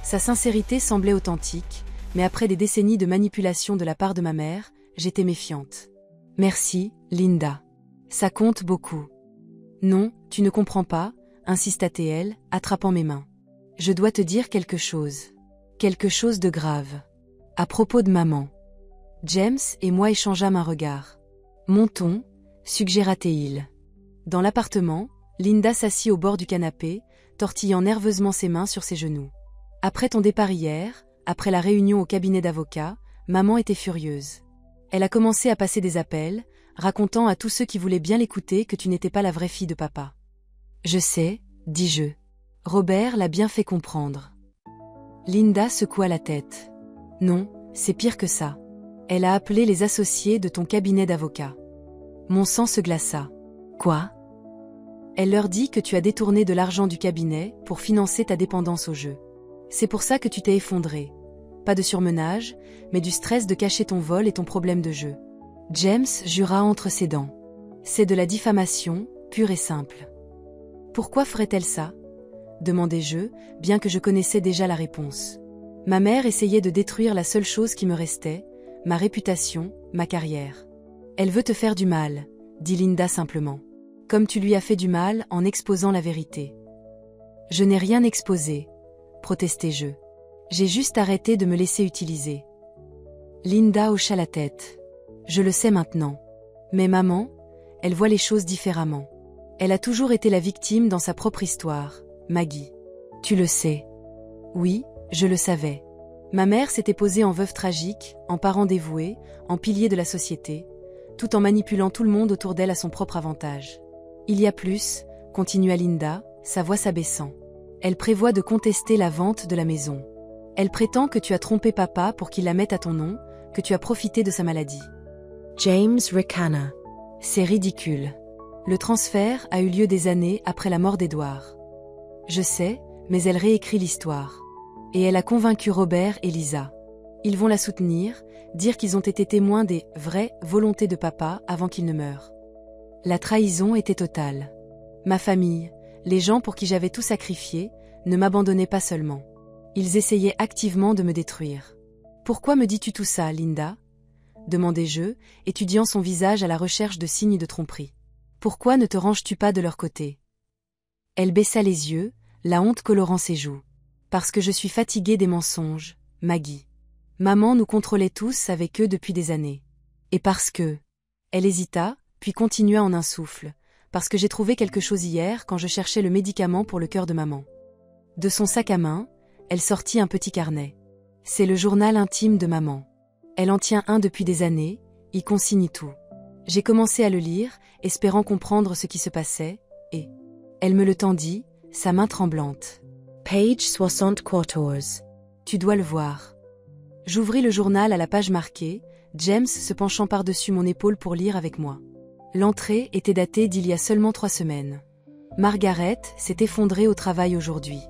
Sa sincérité semblait authentique, mais après des décennies de manipulation de la part de ma mère, j'étais méfiante. Merci, Linda. Ça compte beaucoup. Non, tu ne comprends pas, insista-t-elle, attrapant mes mains. Je dois te dire quelque chose. Quelque chose de grave. À propos de maman. James et moi échangeâmes un regard. Montons, suggéra-t-il. Dans l'appartement, Linda s'assit au bord du canapé, tortillant nerveusement ses mains sur ses genoux. Après ton départ hier, après la réunion au cabinet d'avocat, maman était furieuse. Elle a commencé à passer des appels, racontant à tous ceux qui voulaient bien l'écouter que tu n'étais pas la vraie fille de papa. Je sais, dis-je. Robert l'a bien fait comprendre. Linda secoua la tête. Non, c'est pire que ça. Elle a appelé les associés de ton cabinet d'avocat. Mon sang se glaça. Quoi? Elle leur dit que tu as détourné de l'argent du cabinet pour financer ta dépendance au jeu. C'est pour ça que tu t'es effondré. Pas de surmenage, mais du stress de cacher ton vol et ton problème de jeu. James jura entre ses dents. C'est de la diffamation, pure et simple. Pourquoi ferait-elle ça? Demandai-je, bien que je connaissais déjà la réponse. Ma mère essayait de détruire la seule chose qui me restait, ma réputation, ma carrière. Elle veut te faire du mal, dit Linda simplement. Comme tu lui as fait du mal en exposant la vérité. Je n'ai rien exposé, protestai-je. J'ai juste arrêté de me laisser utiliser. Linda hocha la tête. Je le sais maintenant. Mais maman, elle voit les choses différemment. Elle a toujours été la victime dans sa propre histoire, Maggie. Tu le sais. Oui, je le savais. Ma mère s'était posée en veuve tragique, en parent dévoué, en pilier de la société, tout en manipulant tout le monde autour d'elle à son propre avantage. Il y a plus, continua Linda, sa voix s'abaissant. Elle prévoit de contester la vente de la maison. Elle prétend que tu as trompé papa pour qu'il la mette à ton nom, que tu as profité de sa maladie. James ricana. C'est ridicule. Le transfert a eu lieu des années après la mort d'Edouard. Je sais, mais elle réécrit l'histoire. Et elle a convaincu Robert et Lisa. Ils vont la soutenir, dire qu'ils ont été témoins des vraies volontés de papa avant qu'il ne meure. La trahison était totale. Ma famille, les gens pour qui j'avais tout sacrifié, ne m'abandonnaient pas seulement. Ils essayaient activement de me détruire. Pourquoi me dis-tu tout ça, Linda? Demandai-je, étudiant son visage à la recherche de signes de tromperie. Pourquoi ne te ranges-tu pas de leur côté? Elle baissa les yeux, la honte colorant ses joues. Parce que je suis fatiguée des mensonges, Maggie. Maman nous contrôlait tous avec eux depuis des années. Et parce que... Elle hésita, puis continua en un souffle, parce que j'ai trouvé quelque chose hier quand je cherchais le médicament pour le cœur de maman. De son sac à main, elle sortit un petit carnet. C'est le journal intime de maman. Elle en tient un depuis des années, y consigne tout. J'ai commencé à le lire, espérant comprendre ce qui se passait, et elle me le tendit, sa main tremblante. Page 64. Tu dois le voir. J'ouvris le journal à la page marquée, James se penchant par-dessus mon épaule pour lire avec moi. L'entrée était datée d'il y a seulement 3 semaines. Margaret s'est effondrée au travail aujourd'hui.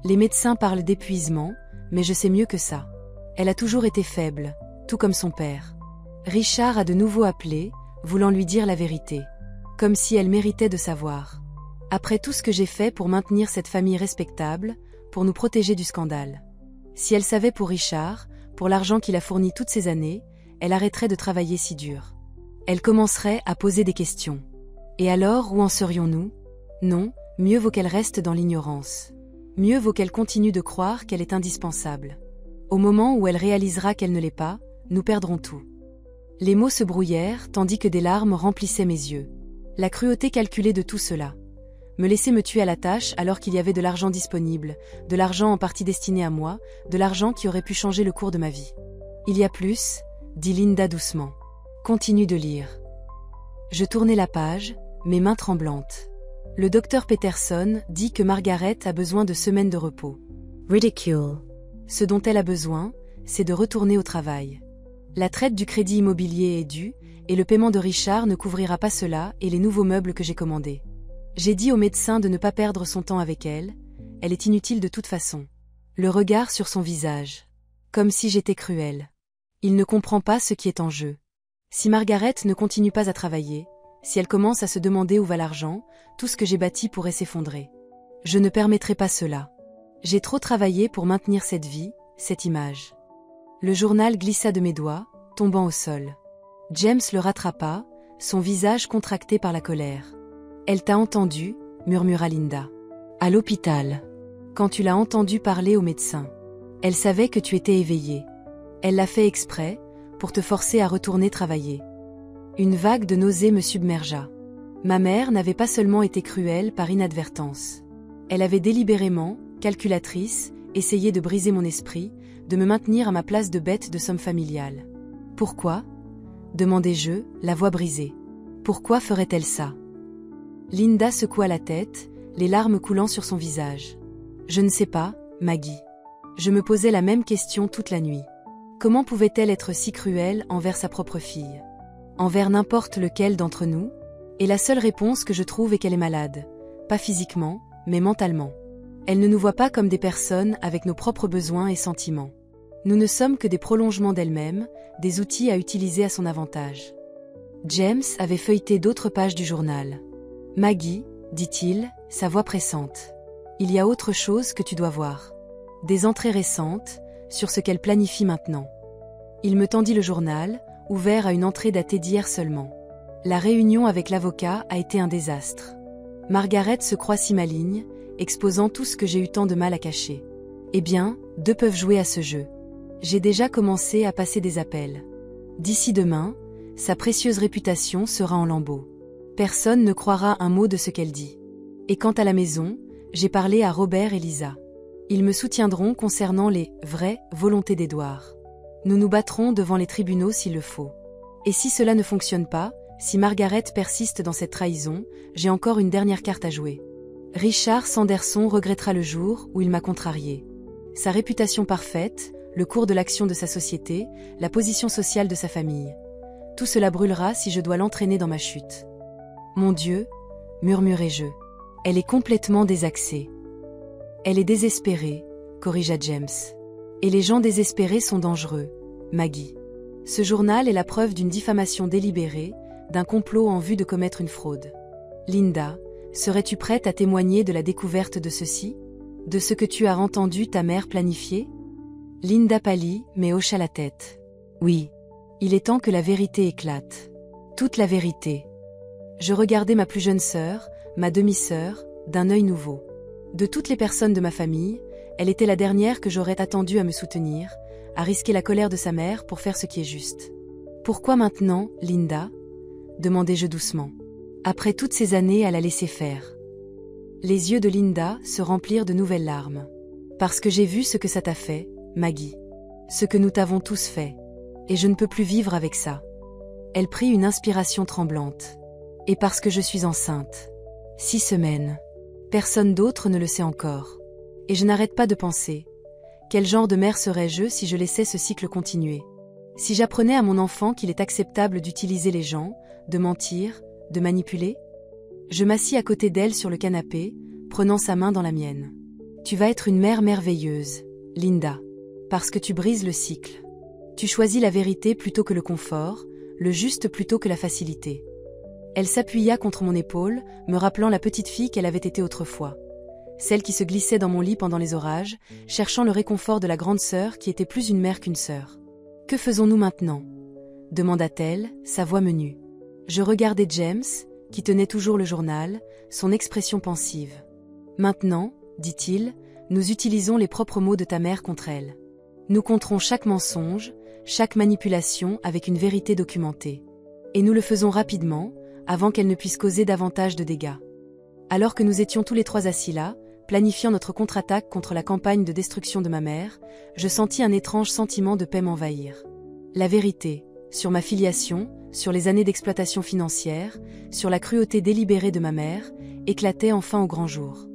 Les médecins parlent d'épuisement, mais je sais mieux que ça. Elle a toujours été faible, tout comme son père. Richard a de nouveau appelé, voulant lui dire la vérité. Comme si elle méritait de savoir. Après tout ce que j'ai fait pour maintenir cette famille respectable, pour nous protéger du scandale. Si elle savait pour Richard, pour l'argent qu'il a fourni toutes ces années, elle arrêterait de travailler si dur. Elle commencerait à poser des questions. Et alors, où en serions-nous? Non, mieux vaut qu'elle reste dans l'ignorance. Mieux vaut qu'elle continue de croire qu'elle est indispensable. Au moment où elle réalisera qu'elle ne l'est pas, nous perdrons tout. Les mots se brouillèrent tandis que des larmes remplissaient mes yeux. La cruauté calculée de tout cela. Me laisser me tuer à la tâche alors qu'il y avait de l'argent disponible, de l'argent en partie destiné à moi, de l'argent qui aurait pu changer le cours de ma vie. Il y a plus, dit Linda doucement. Continue de lire. Je tournai la page, mes mains tremblantes. Le docteur Peterson dit que Margaret a besoin de semaines de repos. Ridicule. Ce dont elle a besoin, c'est de retourner au travail. La traite du crédit immobilier est due, et le paiement de Richard ne couvrira pas cela et les nouveaux meubles que j'ai commandés. J'ai dit au médecin de ne pas perdre son temps avec elle est inutile de toute façon. Le regard sur son visage. Comme si j'étais cruelle. Il ne comprend pas ce qui est en jeu. Si Margaret ne continue pas à travailler, si elle commence à se demander où va l'argent, tout ce que j'ai bâti pourrait s'effondrer. Je ne permettrai pas cela. J'ai trop travaillé pour maintenir cette vie, cette image. Le journal glissa de mes doigts, tombant au sol. James le rattrapa, son visage contracté par la colère. « Elle t'a entendu » murmura Linda. « À l'hôpital. Quand tu l'as entendu parler au médecin. Elle savait que tu étais éveillé. Elle l'a fait exprès, pour te forcer à retourner travailler. » Une vague de nausée me submergea. Ma mère n'avait pas seulement été cruelle par inadvertance. Elle avait délibérément, calculatrice, essayé de briser mon esprit, de me maintenir à ma place de bête de somme familiale. « Pourquoi » demandai-je, la voix brisée. « Pourquoi ferait-elle ça » Linda secoua la tête, les larmes coulant sur son visage. « Je ne sais pas, Maggie. Je me posais la même question toute la nuit. Comment pouvait-elle être si cruelle envers sa propre fille? Envers n'importe lequel d'entre nous? Et la seule réponse que je trouve est qu'elle est malade. Pas physiquement, mais mentalement. Elle ne nous voit pas comme des personnes avec nos propres besoins et sentiments. Nous ne sommes que des prolongements d'elle-même, des outils à utiliser à son avantage. » James avait feuilleté d'autres pages du journal. « Maggie, dit-il, sa voix pressante. Il y a autre chose que tu dois voir. Des entrées récentes, sur ce qu'elle planifie maintenant. » Il me tendit le journal, ouvert à une entrée datée d'hier seulement. La réunion avec l'avocat a été un désastre. Margaret se croit si maligne, exposant tout ce que j'ai eu tant de mal à cacher. Eh bien, 2 peuvent jouer à ce jeu. J'ai déjà commencé à passer des appels. D'ici demain, sa précieuse réputation sera en lambeaux. Personne ne croira un mot de ce qu'elle dit. Et quant à la maison, j'ai parlé à Robert et Lisa. Ils me soutiendront concernant les vraies volontés d'Édouard. Nous nous battrons devant les tribunaux s'il le faut. Et si cela ne fonctionne pas, si Margaret persiste dans cette trahison, j'ai encore une dernière carte à jouer. Richard Sanderson regrettera le jour où il m'a contrarié. Sa réputation parfaite, le cours de l'action de sa société, la position sociale de sa famille. Tout cela brûlera si je dois l'entraîner dans ma chute. Mon Dieu, murmurai-je. Elle est complètement désaxée. Elle est désespérée, corrigea James. Et les gens désespérés sont dangereux, Maggie. Ce journal est la preuve d'une diffamation délibérée, d'un complot en vue de commettre une fraude. Linda, serais-tu prête à témoigner de la découverte de ceci? De ce que tu as entendu ta mère planifier? Linda pâlit, mais hocha la tête. Oui. Il est temps que la vérité éclate. Toute la vérité. Je regardais ma plus jeune sœur, ma demi-sœur, d'un œil nouveau. De toutes les personnes de ma famille, elle était la dernière que j'aurais attendue à me soutenir, à risquer la colère de sa mère pour faire ce qui est juste. Pourquoi maintenant, Linda? demandai-je doucement. Après toutes ces années à la laisser faire. Les yeux de Linda se remplirent de nouvelles larmes. Parce que j'ai vu ce que ça t'a fait, Maggie. Ce que nous t'avons tous fait. Et je ne peux plus vivre avec ça. Elle prit une inspiration tremblante. Et parce que je suis enceinte. 6 semaines. Personne d'autre ne le sait encore. Et je n'arrête pas de penser. Quel genre de mère serais-je si je laissais ce cycle continuer? Si j'apprenais à mon enfant qu'il est acceptable d'utiliser les gens, de mentir, de manipuler? Je m'assis à côté d'elle sur le canapé, prenant sa main dans la mienne. Tu vas être une mère merveilleuse, Linda. Parce que tu brises le cycle. Tu choisis la vérité plutôt que le confort, le juste plutôt que la facilité. Elle s'appuya contre mon épaule, me rappelant la petite fille qu'elle avait été autrefois. Celle qui se glissait dans mon lit pendant les orages, cherchant le réconfort de la grande sœur qui était plus une mère qu'une sœur. « Que faisons-nous maintenant » demanda-t-elle, sa voix menue. Je regardai James, qui tenait toujours le journal, son expression pensive. « Maintenant, dit-il, nous utilisons les propres mots de ta mère contre elle. Nous compterons chaque mensonge, chaque manipulation avec une vérité documentée. Et nous le faisons rapidement, avant qu'elle ne puisse causer davantage de dégâts. » Alors que nous étions tous les 3 assis là, planifiant notre contre-attaque contre la campagne de destruction de ma mère, je sentis un étrange sentiment de paix m'envahir. La vérité, sur ma filiation, sur les années d'exploitation financière, sur la cruauté délibérée de ma mère, éclatait enfin au grand jour.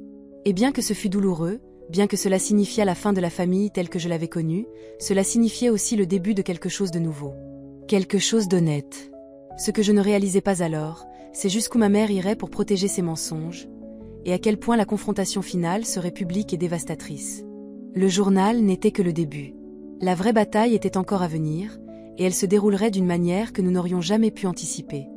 Et bien que ce fût douloureux, bien que cela signifiât la fin de la famille telle que je l'avais connue, cela signifiait aussi le début de quelque chose de nouveau. Quelque chose d'honnête. Ce que je ne réalisais pas alors, c'est jusqu'où ma mère irait pour protéger ses mensonges, et à quel point la confrontation finale serait publique et dévastatrice. Le journal n'était que le début. La vraie bataille était encore à venir, et elle se déroulerait d'une manière que nous n'aurions jamais pu anticiper.